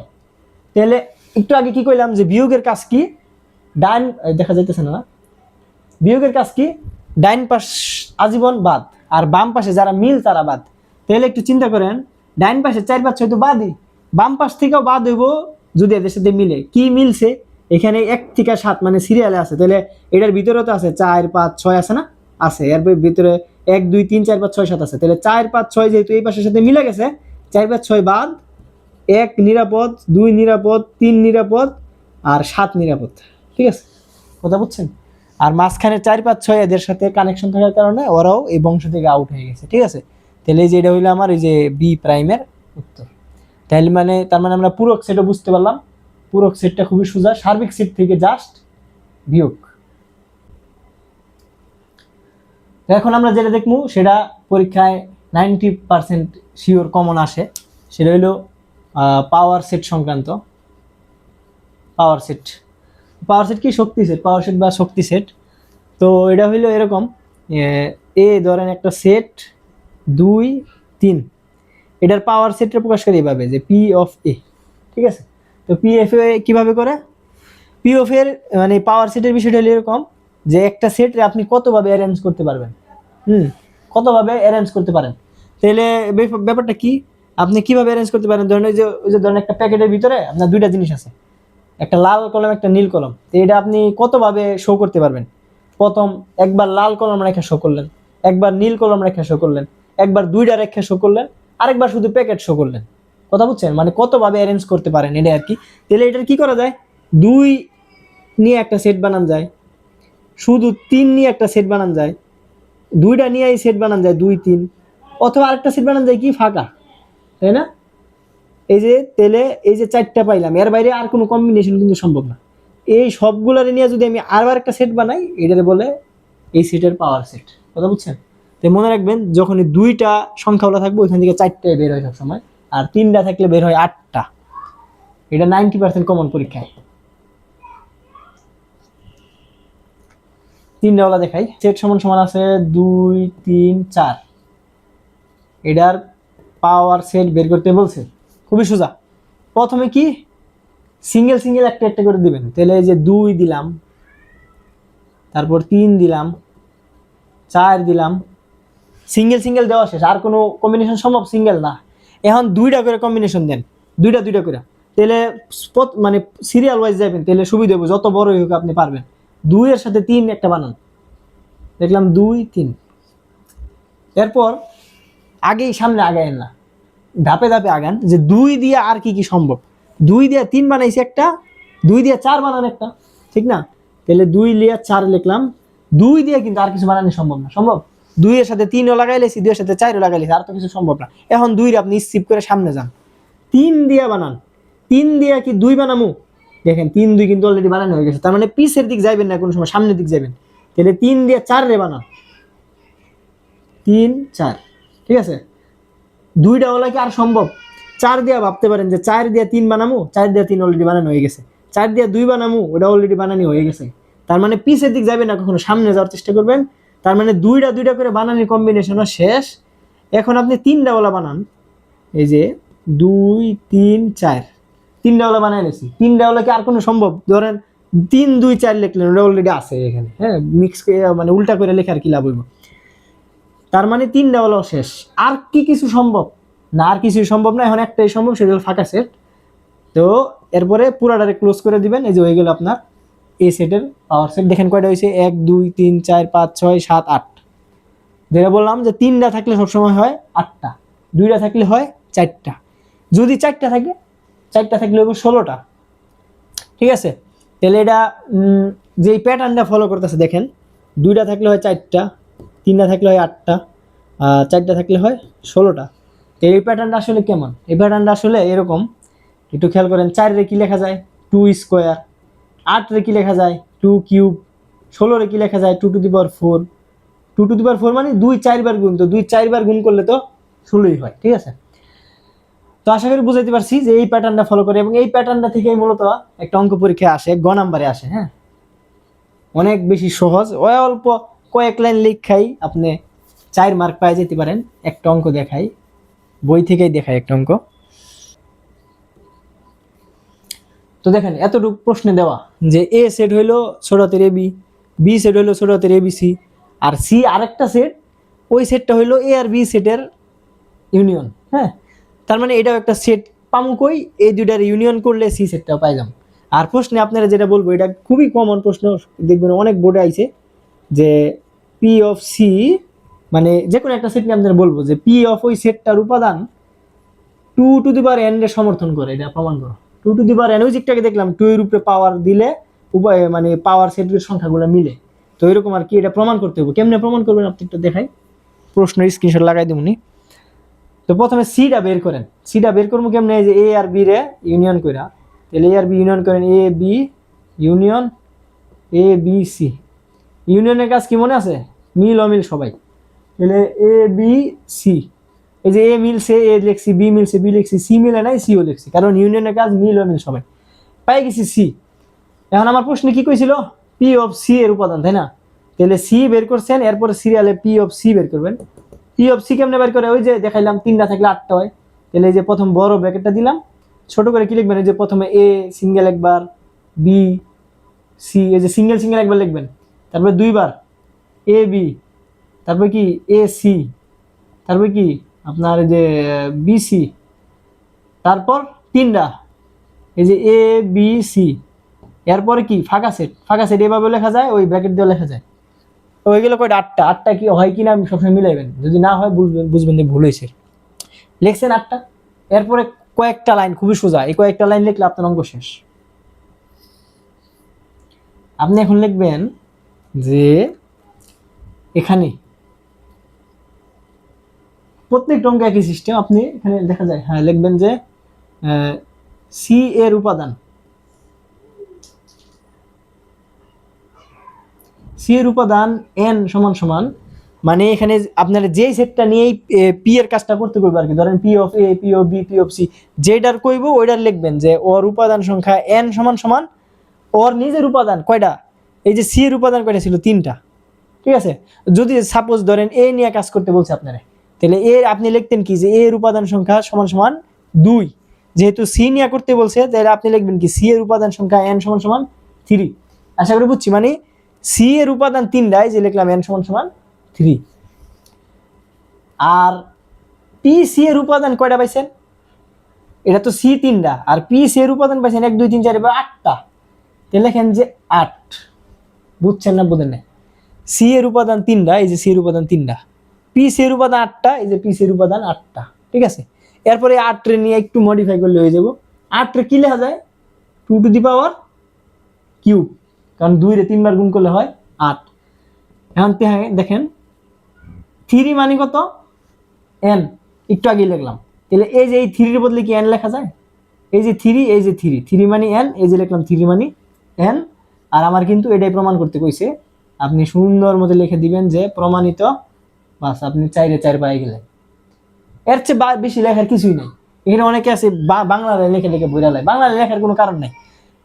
তাহলে একটু আগে কি কইলাম যে বিয়োগের কাজ কি, ডান দেখা যাইতেছে না, বিয়োগের কাজ কি, ডাইন পাশ আজীবন বাদ, আর বাম পাশে যারা মিল তারা বাদ। তাহলে একটু চিন্তা করেন, ডাইন পাশে 4 5 6 তো বাদই, বাম পাশ থেকেও বাদ হইব যদি এদের সাথে মিলে। কি মিলছে, এখানে 1 থেকে 7 মানে সিরিয়ালে আছে, তাহলে এটার ভিতরে তো আছে 4 5 6 আছে না, আছে, এর ভিতরে 1 2 3 4 5 6 7 আছে, তাহলে 4 5 6 যেহেতু এই পাশের সাথে মিলে গেছে, 4 5 6 বাদ, 1 নিরাপদ, 2 নিরাপদ, 3 নিরাপদ, আর 7 নিরাপদ। ঠিক আছে, কথা বুঝছেন? আর মাঝখানে 4 5 6 এদের সাথে কানেকশন থাকার কারণে ওরাও এই বংশ থেকে আউট হয়ে গেছে। ঠিক আছে, তাহলে এই যে এটা হইলো আমার এই যে বি প্রাইমের উত্তর। তাহলে মানে তার মানে আমরা পূরক সেটও বুঝতে পারলাম, পূরক সেটটা খুবই সোজা, সার্বিক সেট থেকে জাস্ট বিয়োগ। এখন আমরা যেটা দেখবো সেটা পরীক্ষায় 90% শিওর কমন আসে, সেটা হইলো পাওয়ার সেট সংক্রান্ত। পাওয়ার সেট, পাওয়ার সেট কি, শক্তি সেট, পাওয়ার সেট বা শক্তি সেট। তো এটা হইলো এরকম, এ ধরেন একটা সেট 2 3, এটার পাওয়ার সেটটা প্রকাশ করে এইভাবে যে পি অফ এ। ঠিক আছে, তো পি এফ এ কীভাবে করে, পি অফ এর মানে পাওয়ার সেটের বিষয়টা হলো এরকম যে একটা সেটে আপনি কতভাবে অ্যারেঞ্জ করতে পারবেন, কতভাবে অ্যারেঞ্জ করতে পারেন। তাহলে ব্যাপারটা কি, আপনি কিভাবে অ্যারেঞ্জ করতে পারেন, ধরেন ওই যে ধরেন একটা প্যাকেটের ভিতরে আপনার 2টা জিনিস আছে, একটা লাল কলম একটা নীল কলম, তো এটা আপনি কতভাবে শো করতে পারবেন। প্রথম একবার লাল কলম রেখা শো করলেন, একবার নীল কলম রেখা শো করলেন, একবার 2টা রেখা শো করলেন, আরেকবার শুধু প্যাকেট শো করলেন। কথা বুঝছেন, মানে কতভাবে অ্যারেঞ্জ করতে পারেন এটা আর কি। তাহলে এটার কি করা যায়, 2 নিয়ে একটা সেট বানান যায়, শুধু 3 নিয়ে একটা সেট বানান যায়, 2টা নিয়ে এই সেট বানান যায় 2 3, অথবা আরেকটা সেট বানান যায় কি ফাঁকা, তাই না? এই যে তেলে এই যে 4টা পাইলাম, এর বাইরে আর কোনো কম্বিনেশন কিন্তু সম্ভব না। এই সবগুলারে নিয়ে যদি আমি আবার একটা সেট বানাই, এটারে বলে এই সেটের পাওয়ার সেট। কথা বুঝছেন? তো মনে রাখবেন, যখন 2টা সংখ্যাগুলো থাকবে ওইখান থেকে 4টায় বের হয় সবসময়, আর 3টা থাকলে বের হয় 8টা। এটা 90% কমন পরীক্ষায়। 3টা দেখাই, সেট সমান সমান আছে 2 3 4, এটার পাওয়ার সেট বের করতে বলছে, খুবই সোজা। প্রথমে কি সিঙ্গেল সিঙ্গেল একটা একটা করে দিবেন, তাহলে এই যে 2 দিলাম, তারপর 3 দিলাম, 4 দিলাম, সিঙ্গেল সিঙ্গেল দেওয়া শেষ, আর কোনো কম্বিনেশন সম্ভব সিঙ্গেল না। এখন 2টা করে কম্বিনেশন দেন, 2টা করে, তাহলে মানে সিরিয়াল ওয়াইজ যাবেন, তাহলে সুবিধা হবে, যত বড়ই হোক আপনি পারবেন। 2 এর সাথে 3 একটা বানান, দেখলাম 2 3, এরপর আগেই সামনে আগায়েন না, ধাপে ধাপে আগান, যে 2 দিয়ে আর কি কি সম্ভব। 2 দিয়ে 3 বানাইছি একটা, 2 দিয়ে 4 বানান একটা, ঠিক না? তাহলে 2 দিয়ে 4 লিখলাম, 2 দিয়ে কিন্তু আর কিছু বানানো সম্ভব না, সম্ভব? 2 এর সাথে 3ও লাগাই লেছি, 2 এর সাথে 4ও লাগাই লেছি, আর তো কিছু সম্ভব না। এখন 2 আপনি স্কিপ করে সামনে যান, 3 দিয়ে বানান, 3 দিয়ে কি 2 বানামু, দেখেন 3 2 কিন্তু অলরেডি বানানো হয়ে গেছে, তার মানে পিছের দিক যাইবেন না, কোনো সময় সামনের দিক যাবেন। তাহলে 3 দিয়ে 4 রে বানান, 3 4, ঠিক আছে? 2টা ওলা কি আর সম্ভব? 4 দিয়ে ভাবতে পারেন যে 4 দিয়ে 3 বানামু, 4 দিয়ে 3 অলরেডি বানানো হয়ে গেছে, 4 দিয়ে 2 বানামু, ওটা অলরেডি বানানো হয়ে গেছে। তার মানে পিছের দিক যাবেন না, কখনো সামনে যাওয়ার চেষ্টা করবেন। তার মানে 2টা করে বানানোর কম্বিনেশনও শেষ। এখন আপনি 3টা ওলা বানান, এই যে 2 3 4, 3টা ওলা বানাই নিয়েছি। 3টা ওলা কি আর কোনো সম্ভব? ধরেন 3 2 4 লিখলেন, ওটা অলরেডি আছে এখানে, হ্যাঁ, মিক্স করে মানে উল্টা করে লেখার কি লাভ হইব? তার মানে 3টা হলো শেষ। আর কি কিছু সম্ভব না? আর কিছু সম্ভব না, এখন একটাই সম্ভব, সেটা হলো ফাঁকা সেট। তো এরপরে পুরাটারে ক্লোজ করে দিবেন, এই যে হয়ে গেল আপনার এ সেটের পাওয়ার সেট। দেখেন কয়টা হয়েছে, 1 2 3 4 5 6 7 8। যেটা বললাম যে 3টা থাকলে সবসময় হয় 8টা, 2টা থাকলে হয় 4টা, যদি 4টা থাকে, 4টা থাকলে হবে 16টা। ঠিক আছে, তাহলে এটা যেই প্যাটার্নটা ফলো করতেছে দেখেন, 2টা থাকলে হয় 4টা, 3টা থাকলে হয় 8টা, 4টা থাকলে হয় 16টা। তো এই প্যাটার্নটা আসলে কেমন? এই প্যাটার্নটা আসলে এরকম, একটু খেয়াল করেন। 4 রে কি লেখা যায়? 2 স্কোয়ার। 8 রে কি লেখা যায়? 2 কিউব। 16 রে কি লেখা যায়? 2 to the power 4। 2 to the পাওয়ার 4 মানে 2 4 বার গুণ, তো 2 4 বার গুণ করলে তো 16ই হয়। ঠিক আছে, তো আশা করি বুঝাইতে পারছি যে এই প্যাটার্নটা ফলো করে, এবং এই প্যাটার্নটা থেকেই মূলত একটা অঙ্ক পরীক্ষা আসে, গ নাম্বারে আসে। হ্যাঁ, অনেক বেশি সহজ, অল্প কয়েক লাইন লেখাই আপনি 4 মার্ক পাই যেতে পারেন। একটা অঙ্ক দেখাই, বই থেকেই দেখাই একটা অঙ্ক। তো দেখেন এতটুকু প্রশ্নে দেওয়া যে এ সেট হইলো ছোট হাতের এ বি, বি সেট হইলো ছোট হাতের এ বি সি, আর সি আরেকটা সেট, ওই সেটটা হইলো এ আর বি সেটের ইউনিয়ন। হ্যাঁ, তার মানে এটাও একটা সেট পামু কই, এই দুইটার ইউনিয়ন করলে সি সেটটাও পাই যাম। আর প্রশ্নে আপনারা যেটা বলবো, এটা খুবই কমন প্রশ্ন, দেখবেন অনেক বোর্ডে আইছে, যে পি অফ সি, মানে যে কোনো একটা সেট নিয়ে আপনারা বলবো যে পি অফ ওই সেটটার উপাদান 2 টু দি পাওয়ার n এর সমর্থন করে, এটা প্রমাণ করো। 2 টু দি পাওয়ার n, ওই জিকটাকে দেখলাম 2 এর উপরে পাওয়ার দিলে উপায় মানে পাওয়ার সেটের সংখ্যাগুলো মিলে, তো এরকম আর কি। এটা প্রমাণ করতে হবে, কেমনে প্রমাণ করবেন আপনি একটু দেখাই, প্রশ্নের স্ক্রিনশট লাগাই দেবনি। তো প্রথমে সিটা বের করেন, সিটা বের করবো কেমনে, যে এ আর বি রে ইউনিয়ন কইরা, তাহলে এ আর বি ইউনিয়ন করেন, A B union A B C. ইউনিয়নের কাজ কি মনে আছে? মিল অমিল সবাই। তাহলে এ বি সি, এই যে এ মিলছে এ লিখছি, বি মিলছে বি লিখছি, সি মিলে নাই সিও লিখছি, কারণ ইউনিয়নের কাজ মিল অমিল সবাই। পাই গেছি সি। এখন আমার প্রশ্নে কি কইছিল? পি অফ সি এর উপাদান, তাই না? তাহলে সি বের করছেন, এরপরে সিরিয়ালে পি অফ সি বের করবেন। পি অফ সি কেমনে বের করে? ওই যে দেখাইলাম 3টা থাকলে 8টা হয়। তাহলে এই যে প্রথম বড় ব্র্যাকেটটা দিলাম, ছোট করে কি লিখবেন? এই যে প্রথমে এ সিঙ্গেল একবার, বি সি, এই যে সিঙ্গেল সিঙ্গেল একবার লিখবেন, তারপরে দুইবার এ বি, তারপরে কি এ সি, তারপরে কি আপনার এই যে বি সি, তারপর 3টা এই যে এ বি সি, এরপরে কি ফাঁকা সেট। ফাঁকা সেট এভাবে লেখা যায়, ওই ব্র্যাকেট দিয়ে লেখা যায়। তো হয়ে গেল কয়টা? 8টা। 8টা কি হয় কিনা আমি সবসময় মিলাইবেন, যদি না হয় বুঝবেন যে ভুল হয়েছে। লিখছেন 8টা, এরপরে কয়েকটা লাইন, খুবই সোজা, এই কয়েকটা লাইন লিখলে আপনার অঙ্ক শেষ। আপনি এখন লিখবেন যে এখানে প্রত্যেকটা অঙ্ক একই সিস্টেম, আপনি এখানে দেখা যায়, হ্যাঁ লিখবেন যে সি এর উপাদান, সি এর উপাদান n সমান সমান, মানে এখানে আপনারা যেই সেটটা নিয়েই পি এর কাজটা করতে করবে আর কি, ধরেন P of A, P of B, P of C, যেটার কইব ওইটার লিখবেন যে ওর উপাদান সংখ্যা n সমান সমান ওর নিজের উপাদান কয়টা, এই যে সি এর উপাদান কয়টা ছিল? 3টা। ঠিক আছে, যদি সাপোজ ধরেন এ নিয়ে কাজ করতে বলছে আপনারা, তাহলে এ আপনি লিখতেন কি, যে এর উপাদান সংখ্যা সমান সমান 2। যেহেতু সি নিয়ে করতে বলছে, তাহলে আপনি লিখবেন কি, সি এর উপাদান সংখ্যা n সমান সমান 3। আশা করি বুঝছি, মানে সি এর উপাদান 3টাই, যে লিখলাম n সমান সমান 3। আর পি সি এর উপাদান কয়টা পাইছেন? এটা তো সি 3টা, আর পি সি এর উপাদান পাইছেন 1 2 3 4 8টা। তাহলে লেখেন যে 8। বুঝছেন না বুঝেন না? সি এর উপাদান 3টা, এই যে সি এর উপাদান 3টা, পি সি এর উপাদান 8টা, এই যে পি সি এর উপাদান 8টা। ঠিক আছে, এরপরে 8 রে নিয়ে একটু মডিফাই করলে হয়ে যাব। 8 রে কি লেখা যায়? 2 টু দি পাওয়ার কিউব, কারণ 2 রে 3 বার গুণ করলে হয় 8। এখন দেখেন 3 মানে কত? n, একটু আগে লিখলাম। তাহলে এই যে এই 3 এর বদলে কি n লেখা যায়? এই যে 3, এই যে 3, 3 মানে n, এই যে লিখলাম 3 মানে n। আর আমার কিন্তু এটাই প্রমাণ করতে কইছে, আপনি সুন্দর মতো লিখে দিবেন যে প্রমাণিত, বাস আপনি 4 এ 4 পাই গেলেন। এর চেয়ে বেশি লেখার কিছুই নাই। এখানে অনেকে আছে বাংলায় লিখে লিখে বইরা লাই, বাংলায় লেখার কোনো কারণ নাই।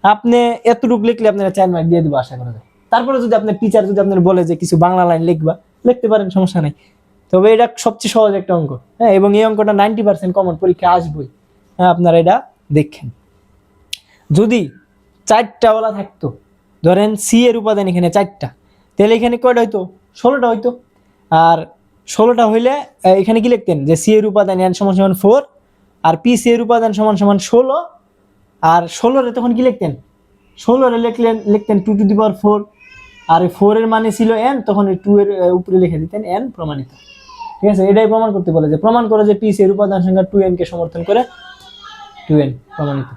আপনি এতটুকু লিখলে আপনারা 4 মার্ক দিয়ে দেবো আশা করা যায়। তারপরে যদি আপনার টিচার যদি আপনার বলে যে কিছু বাংলা লাইন লিখবা, লিখতে পারেন, সমস্যা নাই। তবে এটা সবচেয়ে সহজ একটা অঙ্ক, হ্যাঁ, এবং এই অঙ্কটা 90% কমন পরীক্ষা আসবেই। হ্যাঁ, আপনারা এটা দেখেন। যদি 4টা ওয়ালা থাকতো, ধরেন সি এর উপাদান এখানে 4টা, তাহলে এখানে কয়টা হইতো? 16টা হইতো। আর 16টা হইলে এখানে কি লিখতেন, যে সি এর উপাদান n সমান সমান 4, আর পি সি এর উপাদান সমান সমান 16, আর 16 তখন কি লিখতেন, 16 লিখতেন 2^4, আর 4 এর মানে ছিল n, তখন এই 2 এর উপরে লিখে দিতেন n প্রমাণিত। ঠিক আছে, এটাই প্রমাণ করতে বলে, যে প্রমাণ করে যে পিসি এর উপাদান সংখ্যা 2n কে সমর্থন করে, 2n প্রমাণিত।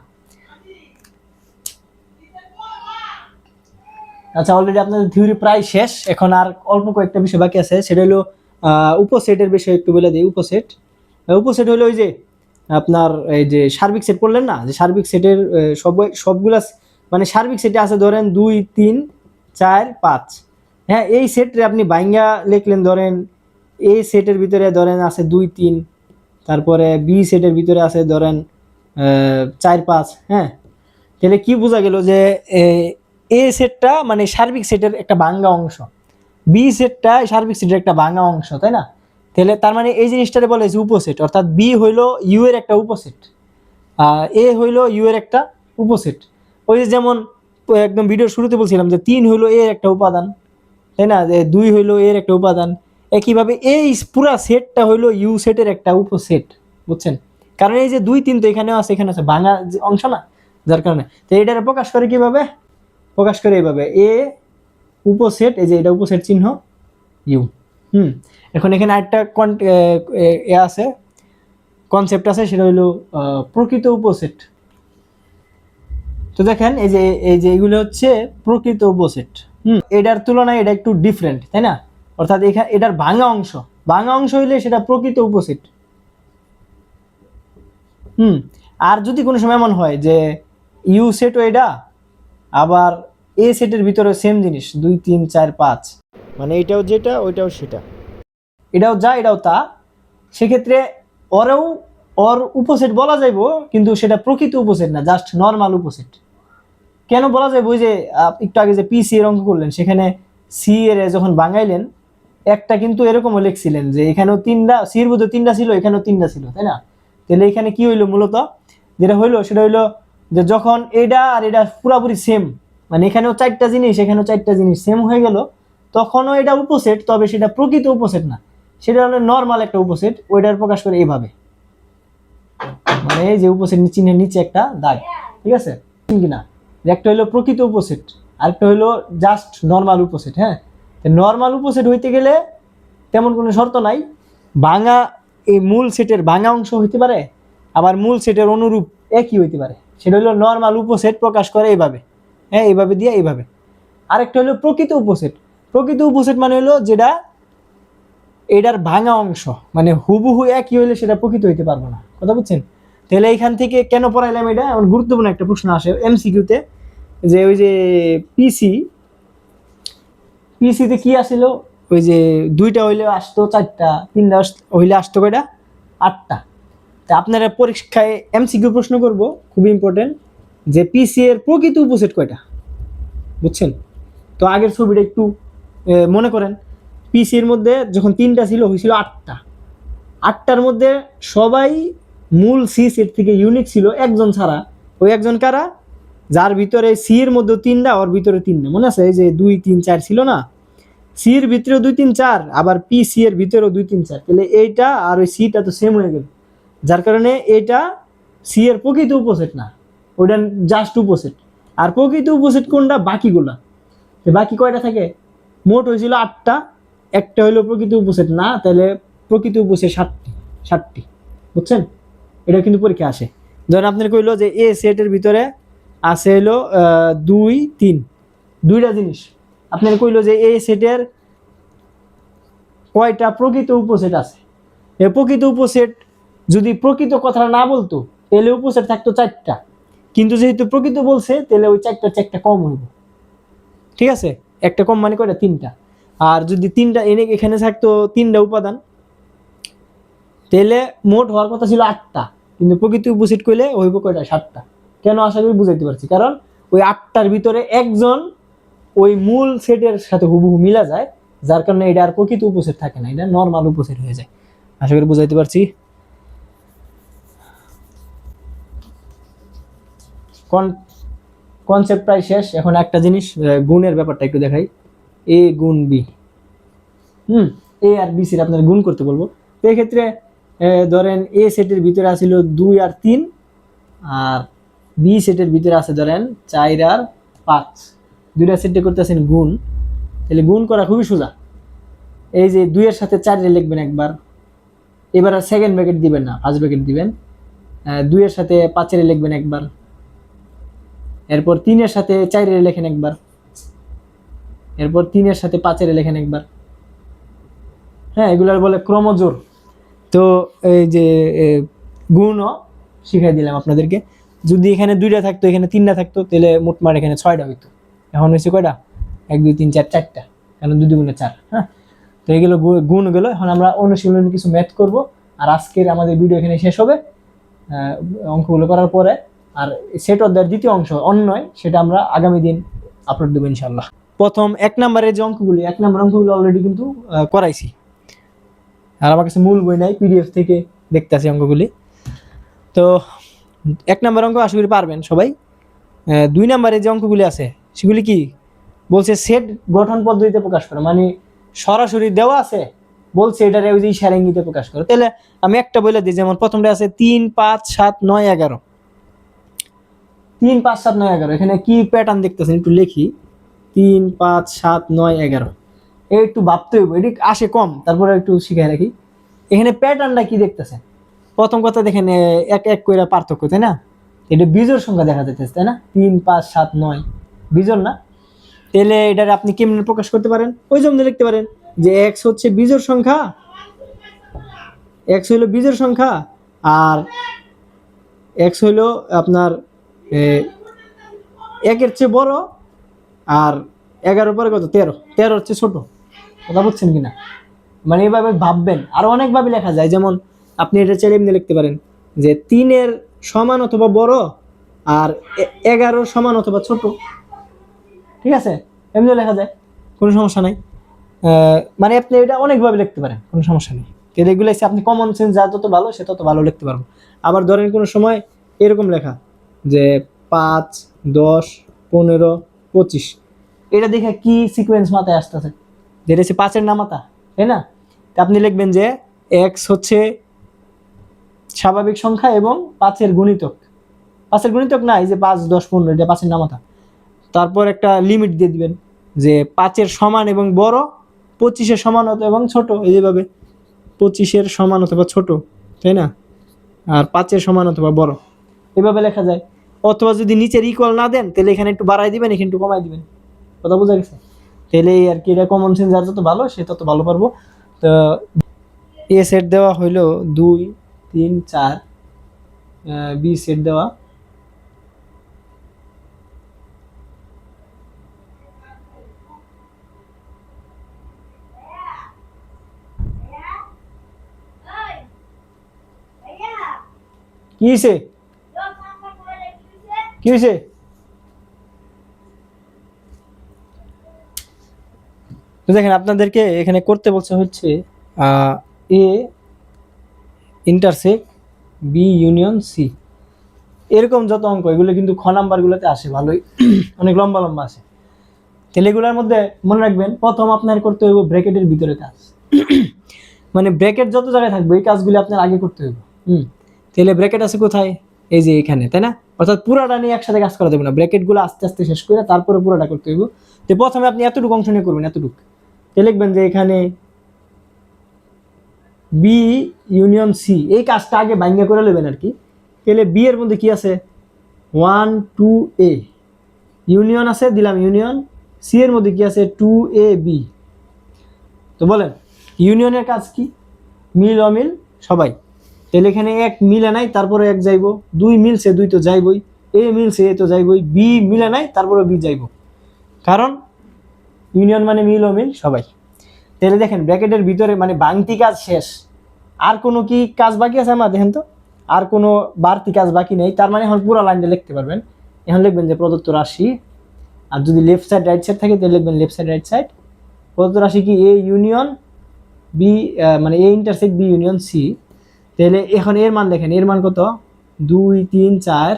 আচ্ছা, অলরেডি আপনাদের থিওরি প্রায় শেষ, এখন আর অল্প কয়েকটা বিষয় বাকি আছে, সেটা হলো উপসেটের বিষয়ে একটু বলে দিই। উপসেট হলো ওই যে আপনার এই যে সার্বিক সেট পড়লেন না, যে সার্বিক সেটের সবগুলা মানে সার্বিক সেটে আছে ধরেন 2 3 4 5, হ্যাঁ এই সেটে আপনি বাইঙ্গা লিখলেন, ধরেন এই সেটের ভিতরে ধরেন আছে 2 3, তারপরে বি সেটের ভিতরে আছে ধরেন 4 5, হ্যাঁ তাহলে কি বোঝা গেল যে এ সেটটা মানে সার্বিক সেটের একটা ভাঙ্গা অংশ, বি সেটটা সার্বিক সেটের একটা ভাঙ্গা অংশ, তাই না? তাহলে তার মানে এই জিনিসটারে বলে যে উপসেট, অর্থাৎ বি হইলো ইউ এর একটা উপসেট, এ হইলো ইউ এর একটা উপসেট। ওই যে যেমন একদম ভিডিওর শুরুতে বলছিলাম যে 3 হইলো এর একটা উপাদান, তাই না, যে 2 হইলো এর একটা উপাদান, একইভাবে এই পুরা সেটটা হইলো ইউ সেটের একটা উপসেট, বুঝছেন? কারণ এই যে 2 3 তো এখানেও আছে, এখানে আছে, ভাঙা অংশ না, যার কারণে। তো এটারে প্রকাশ করে কিভাবে, প্রকাশ করে এইভাবে, এ উপসেট, এই যে এটা উপসেট চিহ্ন ইউ। এখন এখানে আরেকটা আছে, কনসেপ্ট আছে, সেটা হলো প্রকৃত উপসেট। তো দেখেন এই যে এগুলো হচ্ছে প্রকৃত উপসেট। এটার তুলনায় এটা একটু ডিফারেন্ট, তাই না? অর্থাৎ এখানে এটার ভাঙা অংশ হইলে সেটা প্রকৃত উপসেট। আর যদি কোনো সময় এমন হয় যে ইউ সেট এটা আবার এ সেটের ভিতরে সেম জিনিস 2 3 4 5, মানে এটাও যেটা ওইটাও সেটা, এটাও যা এটাও তা, সেক্ষেত্রে ওর উপসেট বলা যাইব, কিন্তু সেটা প্রকৃত উপসেট না, জাস্ট নর্মাল উপসেট। কেন বলা যাইব? ওই যে একটু আগে যে পিসি এর অঙ্ক করলেন, সেখানে সি এর যখন বাঙাইলেন, একটা কিন্তু এরকমও লিখছিলেন যে এখানেও 3টা, সি এর মধ্যে 3টা ছিল, এখানেও 3টা ছিল, তাই না? তাহলে এখানে কি হইলো, মূলত যেটা হইলো সেটা হইলো যে যখন এটা আর এটা পুরাপুরি সেম, মানে এখানেও 4টা জিনিস এখানেও 4টা জিনিস সেম হয়ে গেল, তখনও এটা উপসেট, তবে সেটা প্রকৃত উপসেট না, সেটা হলো নর্মাল একটা উপসেট। ওইটার প্রকাশ করে এইভাবে, মানে এই যে উপসেট চিহ্নের নিচে একটা দাগ, ঠিক আছে কিনা? একটা হইলো প্রকৃত উপসেট, আরেকটা হইলো জাস্ট নর্মাল উপসেট। হ্যাঁ, নর্মাল উপসেট হইতে গেলে তেমন কোনো শর্ত নাই, ভাঙা এই মূল সেটের ভাঙা অংশ হইতে পারে, আবার মূল সেটের অনুরূপ একই হইতে পারে, সেটা হলো নর্মাল উপসেট, প্রকাশ করে এইভাবে, হ্যাঁ এইভাবে দিয়ে এইভাবে। আরেকটা হলো প্রকৃত উপসেট। প্রকৃত উপসেট মানে হলো যেটা এটার ভাঙা অংশ, মানে হুবহু একই হইলে সেটা প্রকৃত হইতে পারবো না, কথা বুঝছেন? তাহলে এইখান থেকে কেন পড়াইলাম এটা, এমন গুরুত্বপূর্ণ একটা প্রশ্ন আসে এমসিকিউতে, যে ওই যে পিসিতে কি আসিল, ওই যে 2টা হইলে আসতো 4টা, 3টা হইলে আসতো কয়টা, 8টা। তা আপনারা পরীক্ষায় এমসিকিউ প্রশ্ন করব, খুব ইম্পর্টেন্ট, যে পিসি এর প্রকৃত উপসেট কয়টা, বুঝছেন? তো আগের ছবিটা একটু মনে করেন, পিসি এর মধ্যে যখন 3টা ছিল, হয়েছিল 8টা, 8টার মধ্যে সবাই মূল সি সেট থেকে ইউনিক ছিল, একজন ছাড়া। ওই একজন কারা? যার ভিতরে সি এর মধ্যে 3টা, ওর ভিতরে 3টা, মনে আছে? এই যে 2 3 4 ছিল না, সি এর ভিতরেও 2 3 4, আবার পি সি এর ভিতরেও 2 3 4, তাহলে এইটা আর ওই সিটা তো সেম হয়ে গেল, যার কারণে এটা সি এর প্রকৃত উপসেট না, ওইটা জাস্ট উপসেট। আর প্রকৃত উপসেট কোনটা? বাকিগুলা। বাকি কয়টা থাকে? মোট হয়েছিল 8টা, একটা হইলো প্রকৃত উপসেট না, তাহলে প্রকৃত উপসেট 7টি, বুঝছেন? এটা কিন্তু পরীক্ষা আসে। ধরেন আপনার কইলো যে এ সেটের ভিতরে আছে হলো 2 3, 2টা জিনিস। আপনার কইলো যে এ সেটের কয়টা প্রকৃত উপসেট আছে। এই প্রকৃত উপসেট যদি প্রকৃত কথা না বলতো, তাহলে উপসেট থাকতো 4টা, কিন্তু যেহেতু প্রকৃত বলছে, তাহলে ওই 4টার চেয়ে একটা কম হইব, ঠিক আছে? একটা কম মানে কয়টা? 3টা। আর যদি 3টা এখানে থাকতো 3টা উপাদান, তাহলে মোট হওয়ার কথা ছিল 8টা, কিন্তু প্রকৃত উপসেট কইলে হইব কয়টা? 7টা। কেন? আশা করি বুঝাইতে পারছি। কারণ ওই 8টার ভিতরে একজন ওই মূল সেটের সাথে হুবহু মিলা যায়, যার কারণে এটা আর প্রকৃত উপসেট থাকে না, এটা নর্মাল উপসেট হয়ে যায়। আশা করি বুঝাইতে পারছি। কনসেপ্ট প্রায় শেষ। এখন একটা জিনিস, গুণের ব্যাপারটা একটু দেখাই। এ গুণ বি, এ আর বি সির আপনার গুণ করতে বলবো। তো এক্ষেত্রে ধরেন এ সেটের ভিতরে আসিল 2 আর 3, আর বি সেটের ভিতরে আছে ধরেন 4 আর 5, দুইটা সেটে করতেছেন গুণ, তাহলে গুণ করা খুবই সোজা। এই যে 2 এর সাথে 4 লিখবেন একবার, এবার আর সেকেন্ড ব্র্যাকেট দিবেন না, ফার্স্ট ব্র্যাকেট দিবেন। 2 এর সাথে 5 লিখবেন একবার, এরপর 3 এর সাথে 4 লেখেন একবার, এরপর 3 এর সাথে 5 লেখেন একবার। হ্যাঁ, এগুলার বলে ক্রমজোড়। তো এই যে গুণও শিখাই দিলাম আপনাদেরকে। যদি এখানে 2টা থাকতো, এখানে 3টা থাকতো, তাহলে মোটমাট এখানে 6টা হইতো। এখন হয়েছে কয়টা? 1 2 3 4, 4টা, কারণ 2 গুণে 4। হ্যাঁ, তো এগুলো গুণ গেল। এখন আমরা অনুশীলনে কিছু ম্যাথ করব, আর আজকের আমাদের ভিডিও এখানে শেষ হবে অঙ্কগুলো করার পরে। আর সেট অধ্যায়ের দ্বিতীয় অংশ অন্যয়, সেটা আমরা আগামী দিন আপলোড দেবো ইনশাল্লাহ। প্রথম 1 নম্বরের যে অঙ্কগুলি, 1 নম্বর অঙ্কগুলো অলরেডি কিন্তু করাইছি, আর আমার কাছে মূল বই নাই, পিডিএফ থেকে দেখতেছি অঙ্কগুলি। তো 1 নম্বর অঙ্ক আশা করি পারবেন সবাই। 2 নম্বরে যে অঙ্কগুলি আছে সেগুলি কি বলছে, সেট গঠন পদ্ধতিতে প্রকাশ করে, মানে সরাসরি দেওয়া আছে, বলছে এটারে ওই যে ইশারা ইঙ্গিতে প্রকাশ করে। তাহলে আমি একটা বলে দিই, যেমন প্রথমটা আছে 3 5 7 9 11। 3 5 7 9 11, এখানে কি প্যাটার্ন দেখতেছেন একটু লিখি। 3 5 7 9 11, এই একটু ভাবতে হইব, এটি আসে কম, তারপরে একটু শিখে রাখি। এখানে প্যাটার্নটা কি দেখতেছেন? প্রথম কথা দেখেন, এক এক করে পার্থক্য, তাই না? এটা বিজোড় সংখ্যা দেখা যাচ্ছে, তাই না? 3 5 7 9 বিজোড় না? তাহলে এটার আপনি কেমনে প্রকাশ করতে পারেন? ওই জন্য লিখতে পারেন যে এক্স হচ্ছে বিজোড় সংখ্যা, এক্স হলো বিজোড় সংখ্যা, আর এক্স হলো আপনার একের চেয়ে বড়, আর 11 পরে কত? 13, 13 হচ্ছে ছোট। কথা বুঝছেন কিনা? মানে এইভাবে ভাববেন। আরো অনেকভাবে লেখা যায়, যেমন আপনি এটা চাইলে এমনি লিখতে পারেন যে 3 সমান অথবা বড়, আর 11 সমান অথবা ছোট। ঠিক আছে, এমনি লেখা যায়, কোনো সমস্যা নাই। মানে আপনি এটা অনেকভাবে লিখতে পারেন, কোনো সমস্যা নেই। কিন্তু এগুলো আপনি কমন সেন্স যা যত ভালো, সে তত ভালো লিখতে পারবো। আবার ধরেন কোনো সময় এরকম লেখা যে 5 10 15 25, এটা দেখে কি সিকোয়েন্স মাথায় আসতেছে? যেটা হচ্ছে 5-এর নামাতা, তাই না? আপনি লিখবেন যে এক্স হচ্ছে স্বাভাবিক সংখ্যা এবং 5-এর গুণিতক। 5-এর গুণিতক না, এই যে 5 10 15, এটা 5-এর নামাতা। তারপর একটা লিমিট দিয়ে দিবেন যে 5-এর সমান এবং বড়, 25-এর সমান এবং ছোট, এইভাবে 25-এর সমান অথবা ছোট, তাই না? আর 5-এর সমান অথবা বড়, এভাবে লেখা যায়। অথবা যদি নিচের ইকুয়াল না দেন, তাহলে এখানে একটু বাড়াই দিবেন, এখানে একটু কমাই দিবেন। কথা বোঝা গেছে? তাহলে আর কি, এটা কমন সেন্স যার যত ভালো, সে তত ভালো পারবো। তো এ সেট দেওয়া হইলো 2 3 4, বি সেট দেওয়া কি হয়েছে? কি হয়েছে? তো দেখেন, আপনাদেরকে এখানে করতে বলছে হচ্ছে এ ইন্টারসেক্ট বি ইউনিয়ন সি, এরকম যত অঙ্ক, এগুলো কিন্তু খ নাম্বারগুলোতে আসে ভালোই, অনেক লম্বা লম্বা আসে। তাহলে এগুলোর মধ্যে মনে রাখবেন, প্রথম আপনার করতে হইব ব্র্যাকেটের ভিতরে কাজ। মানে ব্র্যাকেট যত জায়গায় থাকবে, এই কাজগুলি আপনার আগে করতে হইব। তাহলে ব্র্যাকেট আছে কোথায়? এই যে এখানে, তাই না? অর্থাৎ পুরাটা নিয়ে একসাথে কাজ করা যাবে না, ব্র্যাকেটগুলো আস্তে আস্তে শেষ করে তারপরে পুরোটা করতে হইব। তো প্রথমে আপনি এতটুকু অংশ নিয়ে করবেন, এতটুকু। তাহলে লিখবেন যে এখানে বি ইউনিয়ন সি, এই কাজটা আগে ভাঙ্গা করে নেবেন আর কি। তাহলে বি এর মধ্যে কি আছে? 1 2 এ, ইউনিয়ন আছে, দিলাম ইউনিয়ন। সি এর মধ্যে কি আছে? 2 এ বি। তো বলেন, ইউনিয়নের কাজ কি? মিল অমিল সবাই। তাহলে এখানে 1 মিলে নাই, তারপরে 1 যাইব। 2 মিলছে, 2 তো যাইবই। এ মিলছে, এ তো যাইবই। বি মিলে নাই, তারপরে বি যাইব, কারণ ইউনিয়ন মানে মিল অমিল সবাই। তাহলে দেখেন, ব্র্যাকেটের ভিতরে মানে বাংতি কাজ শেষ। আর কোনো কি কাজ বাকি আছে আমার? দেখেন তো, আর কোনো বাড়তি কাজ বাকি নেই। তার মানে এখন পুরো লাইনটা লিখতে পারবেন। এখন লিখবেন যে প্রদত্ত রাশি, আর যদি লেফট সাইড রাইট সাইড থাকে, তাহলে লিখবেন লেফট সাইড রাইট সাইড। প্রদত্ত রাশি কি? এ ইউনিয়ন বি, মানে এ ইন্টারসেক্ট বি ইউনিয়ন সি। তাহলে এখন এর মান দেখেন, এর মান কত? 2 3 4,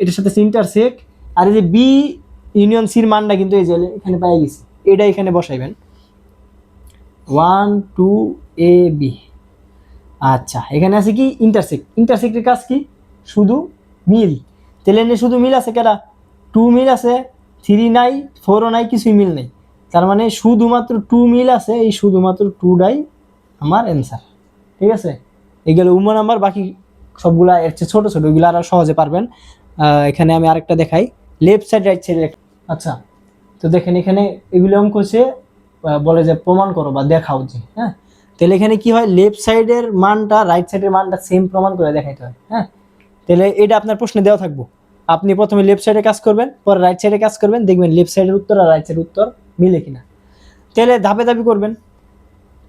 এটার সাথে ইন্টারসেক্ট। আর এই যে বি ইউনিয়ন সির মানটা কিন্তু এই যে এখানে পাই গেছি, এটা এখানে বসাইবেন 1 2 এ বি। আচ্ছা, এখানে আছে কি? ইন্টারসেক্ট। ইন্টারসেক্টের কাজ কি? শুধু মিল। তাহলে এনে শুধু মিল আছে কেরা, 2 মিল আছে, 3 নাই, 4ও নাই, কিছুই মিল নেই। তার মানে শুধুমাত্র 2 মিল আছে, এই শুধুমাত্র 2টাই আমার অ্যান্সার। ঠিক আছে, এগুলো উমা নাম্বার, বাকি সবগুলা এর চেয়ে ছোটো ছোটো, ওইগুলো আরও সহজে পারবেন। এখানে আমি আরেকটা দেখাই, লেফট সাইড রাইট সাইড। আচ্ছা, তো দেখেন এখানে এগুলো অঙ্ক হচ্ছে বলে যে প্রমাণ করো বা দেখাও যে, হ্যাঁ। তাহলে এখানে কি হয়, লেফট সাইডের মানটা রাইট সাইডের মানটা সেম প্রমাণ করে দেখাইতে হয়, হ্যাঁ। তাহলে এটা আপনার প্রশ্নে দেওয়া থাকবো, আপনি প্রথমে লেফট সাইডে কাজ করবেন, পরে রাইট সাইডে কাজ করবেন, দেখবেন লেফট সাইডের উত্তর আর রাইট সাইডের উত্তর মিলে কিনা। তাহলে ধাপে ধাপে করবেন।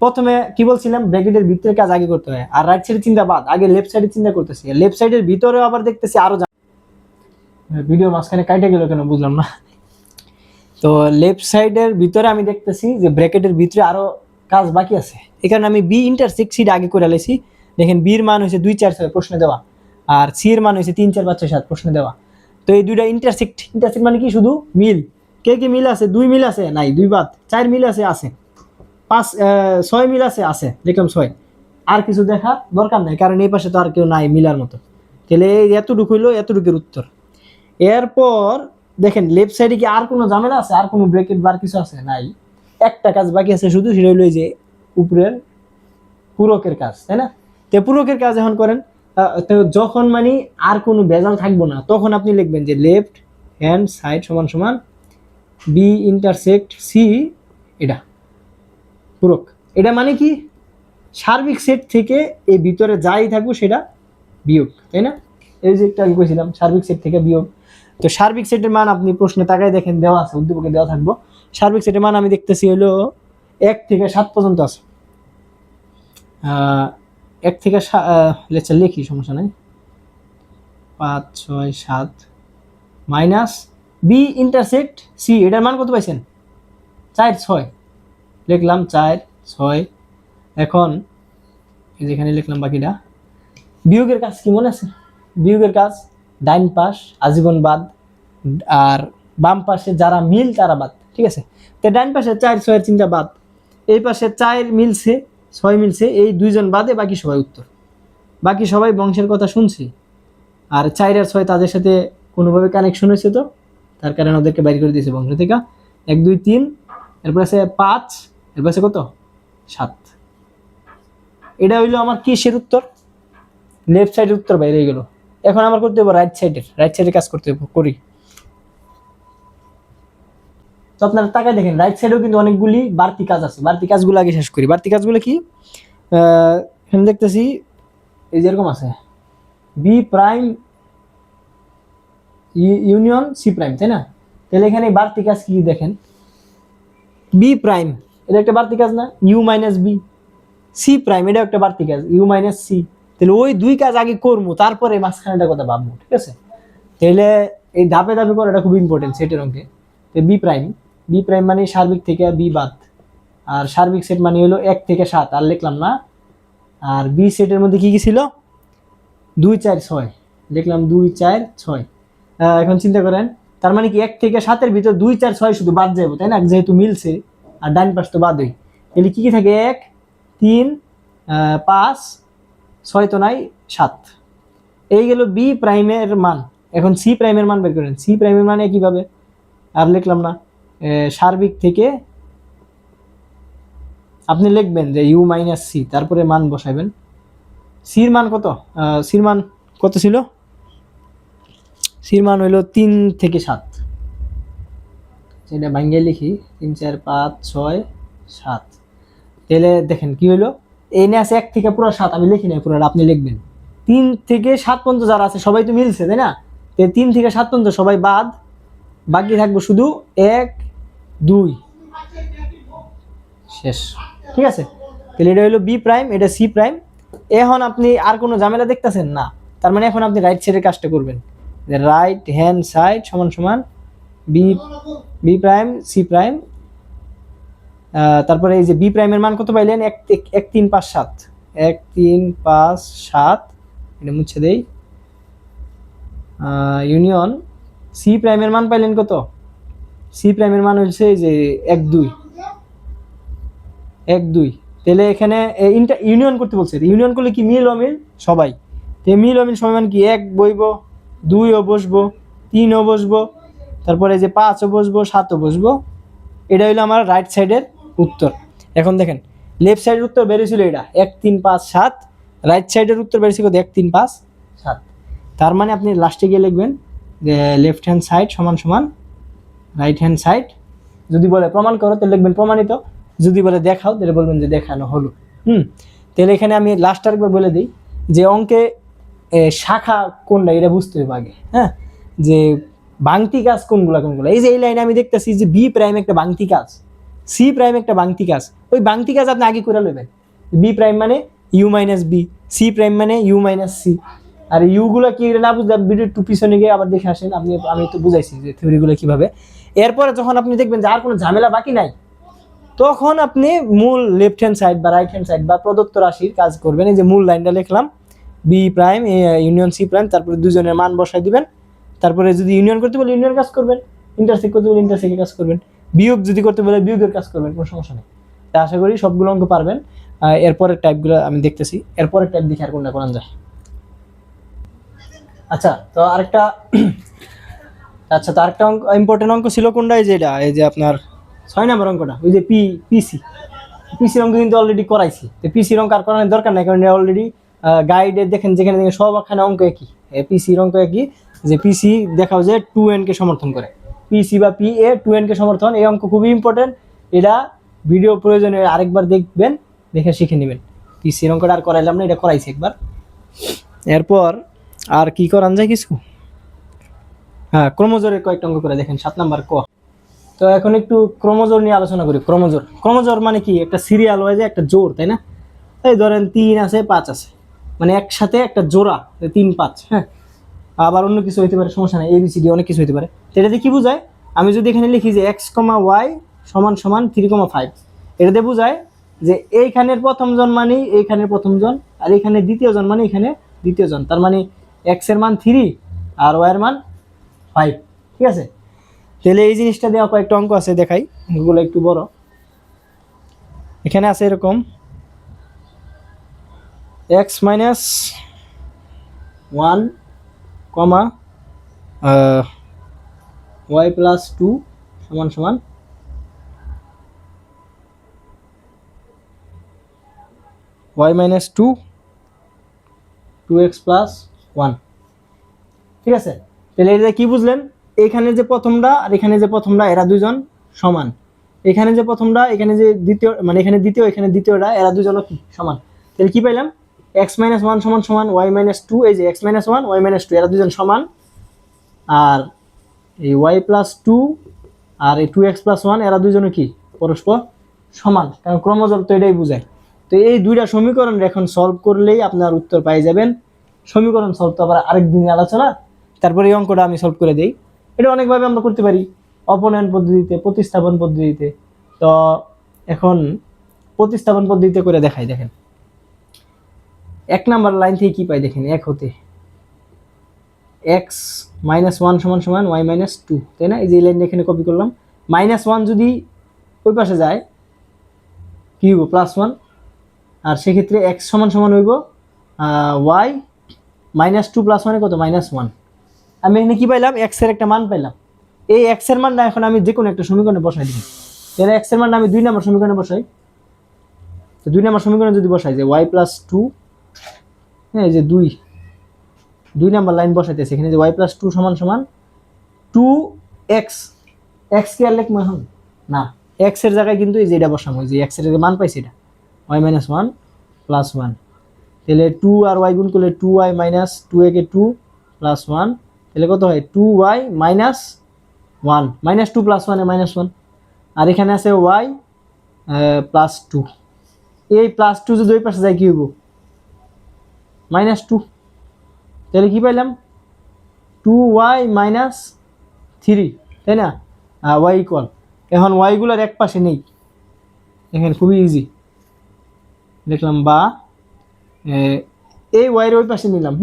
প্রথমে কি বলছিলাম, ব্র্যাকেটের ভিতরের কাজ আগে করতে হয়, আর রাইট সাইডের চিন্তা বাদ, আগে লেফট সাইডের চিন্তা করতেছি। লেফট সাইডের ভিতরেও আবার দেখতেছি আরো, ভিডিও মাঝখানে কাইটে গেল কেন বুঝলাম না। তো লেফট সাইডের ভিতরে আমি দেখতেছি যে ব্র্যাকেটের ভিতরে আরো কাজ বাকি আছে, এখানে আমি বি ইন্টারসেক্ট সিটা আগে করে লেছি। দেখেন বির মান হয়েছে 2 4 6 প্রশ্নে দেওয়া, আর সি এর মান হয়েছে 3 4 5 6 7 প্রশ্নে দেওয়া। তো এই দুইটা ইন্টারসেক্ট, ইন্টারসেক্ট মানে কি শুধু মিল, কে কে মিল আছে, 2 মিল আছে নাই, 2 বাদ, 4 মিল আছে আছে, 5 6 মিল আছে আছে, লিখলাম 6। আর কিছু দেখা দরকার নাই, কারণ এই পাশে তো আর কেউ নাই মিলার মতো। তাহলে এতটুকু হইলো এতটুকুর উত্তর। এরপর দেখেন লেফট সাইডে কি আর কোনো ঝামেলা আছে, আর কোনো ব্র্যাকেট বার কিছু আছে নাই, একটা কাজ বাকি আছে শুধু, সেটা হলো এই যে উপরের পূরকের কাজ, তাই না। তো পূরকের কাজ এখন করেন। তো যখন মানে আর কোনো ভেজাল থাকবো না, তখন আপনি লিখবেন যে লেফট হ্যান্ড সাইড সমান সমান বি ইন্টারসেক্ট সি, এটা পূরক। এটা মানে কি, সার্বিক সেট থেকে এই ভিতরে যাই থাকবো সেটা বিয়োগ, তাই না। এই যে একটা আমি কইছিলাম সার্বিক সেট থেকে বিয়োগ। তো সার্বিক সেটের মান আপনি প্রশ্নে তাকায় দেখেন দেওয়া আছে, উদ্দীপকে দেওয়া থাকবো। সার্বিক সেটের মান আমি দেখতেছি হলো 1 থেকে 7 পর্যন্ত আছে। 1 থেকে লিখি, সমস্যা নাই, 5 6 7 মাইনাস বি ইন্টারসেক্ট সি, এটার মান কত পাইছেন, 4 6, লিখলাম 4 6। এখন যেখানে লিখলাম বাকিটা, বিয়োগের কাজ কি মনে আছে, বিয়োগের কাজ ডাইন পাশ আজীবন বাদ, আর বাম পাশে যারা মিল তারা বাদ, ঠিক আছে। তো ডাইন পাশে 4 6 চিন্তা বাদ, এই পাশে 4 মিলছে 6 মিলছে, এই 2 জন বাদে বাকি সবাই উত্তর। বাকি সবাই বংশের কথা শুনছি, আর 4 আর 6 তাদের সাথে কোনোভাবে কানেকশন হয়েছে, তো তার কারণে ওদেরকে বাইর করে দিয়েছে বংশ থেকে। 1 2 3, এরপর আছে 5, এরপর আছে কত 7। এটা হইলো আমার কিসের উত্তর, লেফট সাইডের উত্তর বাইরে গেল। এখন আমার করতে হবে রাইট সাইডের কাজ করতে হবে, করি। তো আপনারা তাকায় দেখেন রাইট সাইডেও কিন্তু অনেকগুলি বাড়তি কাজ আছে, বাড়তি কাজগুলো আগে শেষ করি। বাড়তি কাজগুলো কি, এখানে দেখতেছি এই যেরকম আছে B prime union C prime, তাই না। তাহলে এখানে বাড়তি কাজ কি দেখেন, বি প্রাইম এটা একটা বাড়তি কাজ না, U minus B, C prime এটা একটা বাড়তি কাজ, ইউ মাইনাস সি। তাহলে ওই 2 কাজ আগে করবো, তারপরে মাঝখানেটা কথা ভাববো, ঠিক আছে। তাহলে এই ধাপে ধাপে করাটা খুব ইম্পর্টেন্ট সেটের অঙ্কে। তো বি প্রাইম মানে সার্বিক থেকে বি বাদ, আর সার্বিক সেট মানে হলো 1 থেকে 7, আর লিখলাম না। আর বি সেটের মধ্যে কি কি ছিল, 2 4 6, লিখলাম 2 4 6। এখন চিন্তা করেন, তার মানে কি 1 থেকে 7-এর ভিতর 2 4 6 শুধু বাদ যাবো, তাই না, যেহেতু মিলছে, আর ডান পাশ তো বাদই। তাহলে কি কি থাকে, 1 3 5 6 তো নাই, 7। এই গেল বি প্রাইমের মান। এখন সি প্রাইমের মান বের করেন, সি প্রাইমের মানে কিভাবে, আর লিখলাম না, সার্বিক থেকে আপনি লিখবেন যে ইউ মাইনাস সি, তারপরে মান বসাবেন। সির মান কত, সির মান কত ছিল, সির মান হইল 3 থেকে 7, সেটা ভাঙ্গে লিখি 3 4 5 6 7। তাহলে দেখেন কি হইলো, এনে আছে 1 থেকে পুরো 7, আমি লিখি নাই পুরোটা, আপনি লিখবেন। 3 থেকে 7 পর্যন্ত যারা আছে সবাই তো মিলছে, তাই না। 3 থেকে 7 পর্যন্ত সবাই বাদ, বাকি থাকবো শুধু 1 2, শেষ, ঠিক আছে। তাহলে এটা হলো বি প্রাইম, এটা সি প্রাইম। এখন আপনি আর কোনো ঝামেলা দেখতেছেন না, তার মানে এখন আপনি রাইট সাইডের কাজটা করবেন, রাইট হ্যান্ড সাইড সমান সমান বি প্রাইম সি প্রাইম। তারপরে এই যে বি প্রাইমের মান কত পাইলেন, 1 3 5 7, 1 3 5 7, এটা মুছে দেই। ইউনিয়ন সি প্রাইমের মান পাইলেন কত, সি প্রাইমের মান হচ্ছে যে 1 2 1 2। তাহলে এখানে ইউনিয়ন করতে বলছে, ইউনিয়ন করলে কি মিল অমিল সবাই, তো মিল অমিল সমান কি 1 বইব 2ও বসবো, 3ও বসবো, তারপরে যে 5ও বসবো, 7ও বসবো। এটা হইলো আমার রাইট সাইডের উত্তর। এখন দেখেন লেফট সাইডের উত্তর বেরিয়েছিল এটা 1 3 5 7, রাইট সাইডের উত্তর বেরিয়েছিল 1 3 5 7। তার মানে আপনি লাস্টে গিয়ে লিখবেন যে লেফট হ্যান্ড সাইড সমান সমান রাইট হ্যান্ড সাইড। যদি বলে প্রমাণ করো তাহলে লিখবেন প্রমাণিত, যদি বলে দেখাও তাহলে বলবেন যে দেখানো হলো। তাহলে এখানে আমি লাস্ট আরেকবার বলে দিই যে অঙ্কে শাখা কোনটা এটা বুঝতে হবে আগে। হ্যাঁ, যে বাংতি কাজ কোনগুলা কোনগুলা। এই যে এই লাইনে আমি দেখতেছি যে বি প্রাইম একটা বাংতি কাজ, সি প্রাইম একটা বাংতি কাজ। ওই বাংতি কাজ আপনি আগে করে নেবেন। বি প্রাইম মানে U minus B, C prime মানে ইউ মাইনাস সি। আর ইউগুলো কি না বুঝলে ভিডিও একটু পিছনে গিয়ে আবার দেখে আসেন। আমি তো বুঝাইছি যে থিওরিগুলো কীভাবে। এরপরে যখন আপনি দেখবেন যে আর কোনো ঝামেলা বাকি নাই, তখন আপনি মূল লেফট হ্যান্ড সাইড বা রাইট হ্যান্ড সাইড বা প্রদত্ত রাশির কাজ করবেন। এই যে মূল লাইনটা লিখলাম B prime union C prime, তারপরে দুজনের মান বসাই দিবেন। তারপরে যদি ইউনিয়ন করতে বলে ইউনিয়ন কাজ করবেন, ইন্টারসেক্ট করতে বলে ইন্টারসেক্টের কাজ করবেন, বিয়োগ যদি করতে বলে বিয়োগের কাজ করবেন, কোনো সমস্যা নেই। তা আশা করি সবগুলো অঙ্ক পারবেন। এরপরের টাইপগুলো আমি দেখতেছি, এরপরের টাইপ দেখে আর কোনটা করান যায়। আচ্ছা, তো আরেকটা অঙ্ক ইম্পর্টেন্ট অঙ্ক ছিল কোনটা, এই যে এটা, এই যে আপনার 6 নম্বর অঙ্কটা, ওই যে পিসির অঙ্ক কিন্তু অলরেডি করাইছি। তো পিসির অঙ্ক আর করানোর দরকার নাই, কারণ অলরেডি গাইডে দেখেন যেখানে দেখেন সবখানে অঙ্ক একই, পিসির অঙ্ক একই। যে পিসি দেখাও যে 2n কে সমর্থন করে, পিসি বা পি এ 2n কে সমর্থন। এই অঙ্ক খুবই ইম্পর্টেন্ট, এটা ভিডিও প্রয়োজনে আরেকবার দেখবেন, দেখে শিখে নেবেন। পিসির অঙ্কটা আর করাইলাম না, এটা করাইছি একবার। এরপর আর কি করান যায় কিছু? হ্যাঁ, ক্রমজোরের কয়েকটা অঙ্ক করে দেখেন। 7 নাম্বার ক। তো এখন একটু ক্রমজোর নিয়ে আলোচনা করি। ক্রমজোর মানে কি? একটা সিরিয়াল ওয়াইজে একটা জোর, তাই না? এই ধরেন 3 আছে 5 আছে, মানে একসাথে একটা জোড়া 3 5। হ্যাঁ, আবার অন্য কিছু হইতে পারে, সমস্যা নাই, এবিসিডি অনেক কিছু হইতে পারে। এটাতে কি বোঝায়? আমি যদি এখানে লিখি যে x, y সমান সমান 3, 5, এটাতে বোঝায় যে এইখানের প্রথম জন মানে এইখানের প্রথম জন, আর এইখানে দ্বিতীয় জন মানে এখানে দ্বিতীয় জন। তার মানে x এর মান 3 আর y এর মান 5। ঠিক আছে? তাহলে এই জিনিসটা দেওয়া কয়েকটা অঙ্ক আছে, দেখাই। অঙ্কগুলো একটু বড়। এখানে আছে এরকম x মাইনাস 1, y প্লাস 2 সমান সমান y মাইনাস 2, 2x প্লাস 1। ঠিক আছে? তাহলে এটা কি বুঝলেন? এখানে যে প্রথমটা আর এখানে যে প্রথমটা, এরা দুজন সমান। এখানে যে প্রথমটা, এখানে যে দ্বিতীয়, মানে এখানে দ্বিতীয়, এখানে দ্বিতীয়টা, এরা দুজনও কি সমান। তাহলে কি পাইলাম? x মাইনাস 1 সমান সমান y মাইনাস 2। এই যে x মাইনাস 1 y মাইনাস 2 এরা দুজন সমান। আর এই y প্লাস 2 আর এই 2x প্লাস 1 এরা দুজনও কি পরস্পর সমান, কারণ ক্রমজোর তো এটাই বোঝায়। তো এই দুইটা সমীকরণ এখন সলভ করলেই আপনার উত্তর পাই যাবেন। সমীকরণ সলভ তো আবার আরেকদিনের আলোচনা। তারপরে এই অঙ্কটা আমি সলভ করে দেই। এটা অনেকভাবে আমরা করতে পারি, অপনয়ন পদ্ধতিতে, প্রতিস্থাপন পদ্ধতিতে। তো এখন প্রতিস্থাপন পদ্ধতিতে করে দেখাই। দেখেন 1 নাম্বার লাইন থেকে কি পাই দেখেন, 1 হতে x মাইনাস 1 সমান সমান y মাইনাস 2, তাই না? এই যে এই লাইনটা এখানে কপি করলাম। মাইনাস 1 যদি ওই পাশে যায় কি হইব? প্লাস 1। আর সেক্ষেত্রে x সমান সমান হইব y মাইনাস 2 প্লাস 1 কত? মাইনাস 1। আমি এখানে কি পাইলাম? x এর একটা মান পাইলাম। এই x এর মানটা এখন আমি যে কোনো একটা সমীকরণে বসাই দিই। তাহলে x এর মানটা আমি 2 নম্বর সমীকরণে বসাই। তো 2 নম্বর সমীকরণে যদি বসাই যে y প্লাস 2, হ্যাঁ, এই যে 2 নাম্বার লাইন বসাইতেছে এখানে, যে y প্লাস 2 সমান সমান 2x। x কি আর লিখবো এখন? না, x এর জায়গায় কিন্তু এই যে এটা বসাবো, যে x এর যে মান পাইছি এটা y মাইনাস 1 প্লাস 1। তাহলে 2 আর y গুণ করলে 2y মাইনাস 2 একে 2 প্লাস 1, তাহলে কত হয়? 2y মাইনাস 1, মাইনাস 2 প্লাস 1 এ মাইনাস 1। আর এখানে আছে y প্লাস 2। এই প্লাস 2 যদি ওই পাশে যায় কি হইব? মাইনাস 2। তাহলে কি পাইলাম? 2y মাইনাস 3, তাই না? y ইকুয়াল, এখন y গুলোর এক পাশে নেই, এখানে খুবই ইজি দেখলাম, বা এই y এর ওই পাশে নিলাম।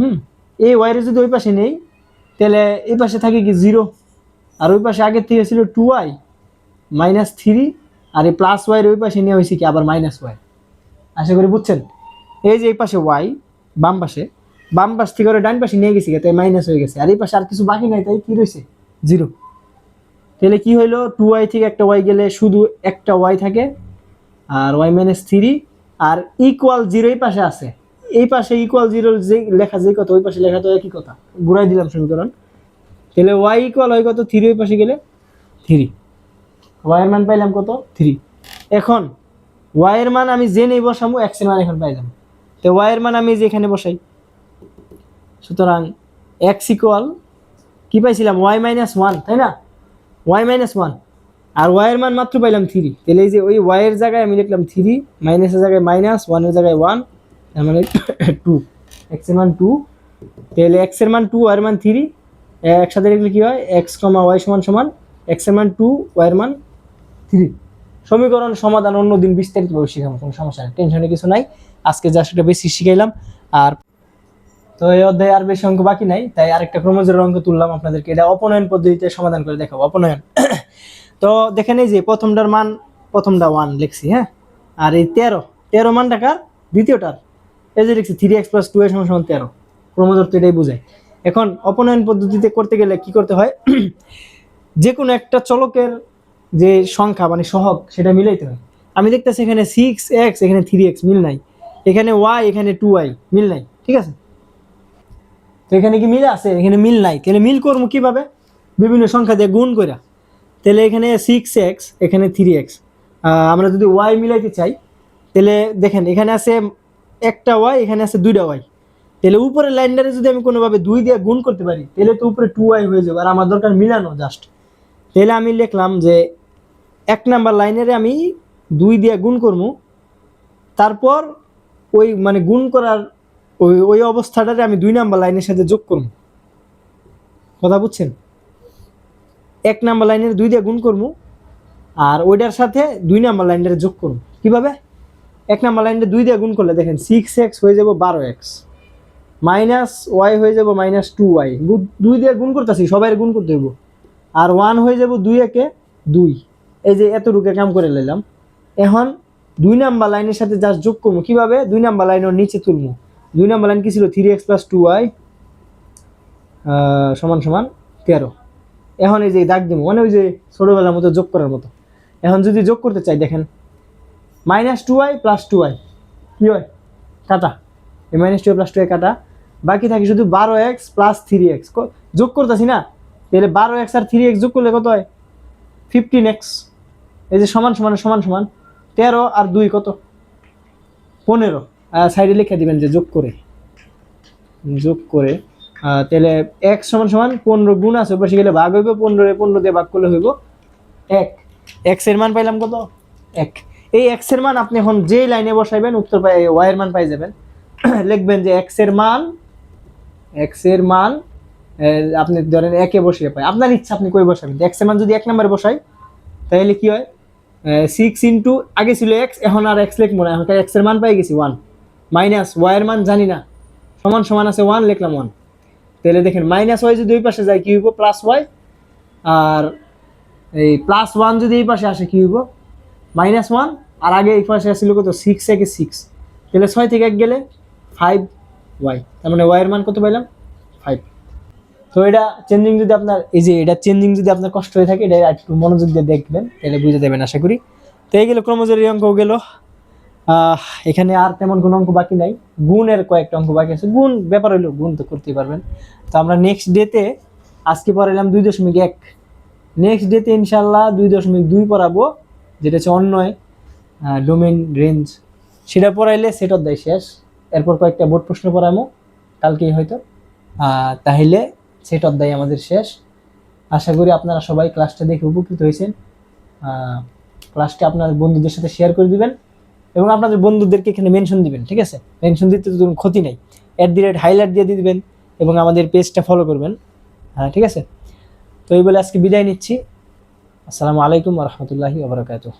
এই y এর যদি ওই পাশে নেই, তাহলে এই পাশে থাকে কি 0, আর ওই পাশে আগের থেকে ছিল 2y মাইনাস 3, আর এই প্লাস y এর ওই পাশে নেওয়া হয়েছে কি আবার মাইনাস y। আশা করি বুঝছেন। এই যে এই পাশে y, বাম পাশে বাম পাশ থেকে ওরা ডান পাশে নিয়ে গেছি, তাই মাইনাস হয়ে গেছে। আর এই পাশে আর কিছু বাকি নাই, তাই কি রয়েছে? 0। তাহলে কি হইলো, 2y থেকে একটা y গেলে শুধু একটা y থাকে, আর y মাইনাস 3, আর ইকুয়াল 0 এই পাশে আছে। এই পাশে ইকুয়াল 0 যে লেখা যে কত, ওই পাশে লেখা তো একই কথা, ঘুরাই দিলাম সমীকরণ। তাহলে y ইকুয়াল হয় কত, 3 ওই পাশে গেলে 3, y এর মান পাইলাম কত, 3। এখন y এর মান আমি যে নেই বসামু, x এর মান এখন পাইলাম। তো y এর মান আমি যে এখানে বসাই, সুতরাং x ইকুয়াল কি পাইছিলাম, y মাইনাস 1, তাই না? y মাইনাস 1, আর y এর মান মাত্র পাইলাম 3। তাহলে এই যে ওই y এর জায়গায় আমি লিখলাম 3, মাইনাসের জায়গায় মাইনাস, 1 এর জায়গায় 1, তার মানে 2, x এর মান 2। তাহলে x এর মান 2, y এর মান 3, একসাথে লিখলে কি হয়, x, y সমান সমান x এর মান 2, y এর মান 3। সমীকরণ সমাধান অন্যদিন বিস্তারিতভাবে শিখাবো, কোনো সমস্যা নেই, টেনশনের কিছু নাই। আজকে যা সেটা বেশি শিখাইলাম। আর তো এই অধ্যায়ে আর বেশি অঙ্ক বাকি নাই, তাই আরেকটা ক্রমজোরের অঙ্ক তুললাম আপনাদেরকে। এটা অপনয়ন পদ্ধতিতে সমাধান করে দেখাবো, অপনয়ন। তো দেখেন এই যে প্রথমটার মান, প্রথমটা 1 লিখছি, হ্যাঁ, আর এই 13 মানটা কার, দ্বিতীয়টার, এই যে লিখছি 3x + 2y = 13। ক্রমজোর তো এটাই বোঝায়। এখন অপনয়ন পদ্ধতিতে করতে গেলে কি করতে হয়, যে কোনো একটা চলকের যে সংখ্যা মানে সহগ সেটা মিলাইতে হয়। আমি দেখতেছি এখানে 6x, এখানে 3x, মিল নাই। এখানে y, এখানে 2y, মিল নাই, ঠিক আছে? তো এখানে কি মিল আছে, এখানে মিল নাই। তাহলে মিল করবো কিভাবে, বিভিন্ন সংখ্যা দিয়ে গুণ করে। তাহলে এখানে 6x, এখানে 3x, আমরা যদি y মিলাইতে চাই, তাহলে দেখেন এখানে আছে একটা y, এখানে আছে দুইটা y। তাহলে উপরের লাইনটারে যদি আমি কোনোভাবে 2 দিয়ে গুণ করতে পারি, তাহলে তো উপরে 2y হয়ে যাবে, আর আমার দরকার মিলানো জাস্ট। তাহলে আমি লিখলাম যে 1 নাম্বার লাইনের আমি 2 দিয়ে গুণ করবো, তারপর ওই মানে গুণ করার ওই অবস্থাটারে আমি 2 নাম্বার লাইনের সাথে যোগ করবো। কথা বুঝছেন? 1 নাম্বার লাইনের 2 দিয়ে গুণ করবো, আর ওইটার সাথে 2 নাম্বার লাইনটারে যোগ করবো। কিভাবে? 1 নাম্বার লাইনটা 2 দিয়ে গুণ করলে দেখেন 6x হয়ে যাব 12x, মাইনাস y হয়ে যাব মাইনাস 2y। 2 দিয়ে গুণ করতেছি, সবাই গুণ করতে হইব। আর 1 হয়ে যাব 2 একে 2। এই যে এতটুকু কাম করে নিলাম। এখন 2 নাম্বার লাইনের সাথে জাস্ট যোগ করবো। কিভাবে? 2 নাম্বার লাইনের নিচে তুলবো। 2 নাম্বার লাইন কি ছিল, 3x + 2y সমান সমান 13। এখন এই যে দাগ দিব, মানে ওই যে ছোটবেলার মতো যোগ করার মতো। এখন যদি যোগ করতে চাই, দেখেন -2y + 2y কি হয়, কাটা, এই -2y + 2y কাটা, বাকি থাকে শুধু 12x + 3x। যোগ করতেছি না, তাহলে 12x আর 3x যোগ করলে কত হয়, 15x। এই যে সমান সমান সমান সমান 13 আর 2 কত, 15। সাইডে লিখে দিবেন যে যোগ করে তাহলে x সমান সমান 15 গুণ আছে, পাশে গেলে ভাগ হইব, 15 দিয়ে ভাগ করলে হইব 1। x এর মান পাইলাম কত, 1। এই x এর মান আপনি এখন যে লাইনে বসাইবেন উত্তর পাই, y এর মান পাই যাবেন। লিখবেন যে x এর মান আপনি ধরেন 1 এ বসিয়ে পাই, আপনার ইচ্ছা আপনি কই বসাবেন। x এর মান যদি 1 নম্বরে বসাই, তাহলে কি হয়, 6 ইনটু আগে ছিল x, এখন আর x লিখবো না, এখন x এর মান পাই গেছি 1, মাইনাস y এর মান জানি না, সমান সমান আছে 1, লিখলাম 1। তাহলে দেখেন -y যদি ওই পাশে যায় কি হইব, +y, আর এই +1 যদি এই পাশে আসে কি হইব, -1, আর আগে এই পাশে আসছিল কত, 6 থেকে 6, তাহলে 6 থেকে 1 গেলে 5y, তার মানে y এর মান কত পাইলাম, 5। তো এটা চেঞ্জিং যদি আপনার, এই যে এটা চেঞ্জিং যদি আপনার কষ্ট হয়ে থাকে, এটা একটু মনোযোগ দিয়ে দেখবেন, তাহলে বুঝে যাবেন আশা করি। তো এই গেল ক্রমজোরের অঙ্ক গেল। এখানে আর তেমন কোনো অঙ্ক বাকি নাই, গুণের কয়েকটা অঙ্ক বাকি আছে। গুণ ব্যাপার হইলো, গুণ তো করতেই পারবেন। তো আমরা নেক্সট ডেতে, আজকে পড়াইলাম 2.1, নেক্সট ডেতে ইনশাল্লাহ 2.2 পড়াবো, যেটা হচ্ছে অন্যয়, ডোমেইন রেঞ্জ, সেটা পড়াইলে সেট অধ্যায় শেষ। এরপর কয়েকটা বোর্ড প্রশ্ন পড়াবো কালকেই হয়তো, তাহলে সেট অধ্যায় আমাদের শেষ। আশা করি আপনারা সবাই ক্লাসটা দেখে উপকৃত হয়েছেন। ক্লাসটা আপনার বন্ধুদের সাথে শেয়ার করে দিবেন, এবং আপনাদের বন্ধুদেরকে এখানে মেনশন দিবেন, ঠিক আছে? মেনশন দিতে তো কোনো ক্ষতি নেই, @হাইলাইট দিয়ে দিবেন, এবং আমাদের পেজটা ফলো করবেন, ঠিক আছে? তো এই বলে আজকে বিদায় নিচ্ছি। আসসালামু আলাইকুম ওয়া রাহমাতুল্লাহি ওয়া বারাকাতুহু।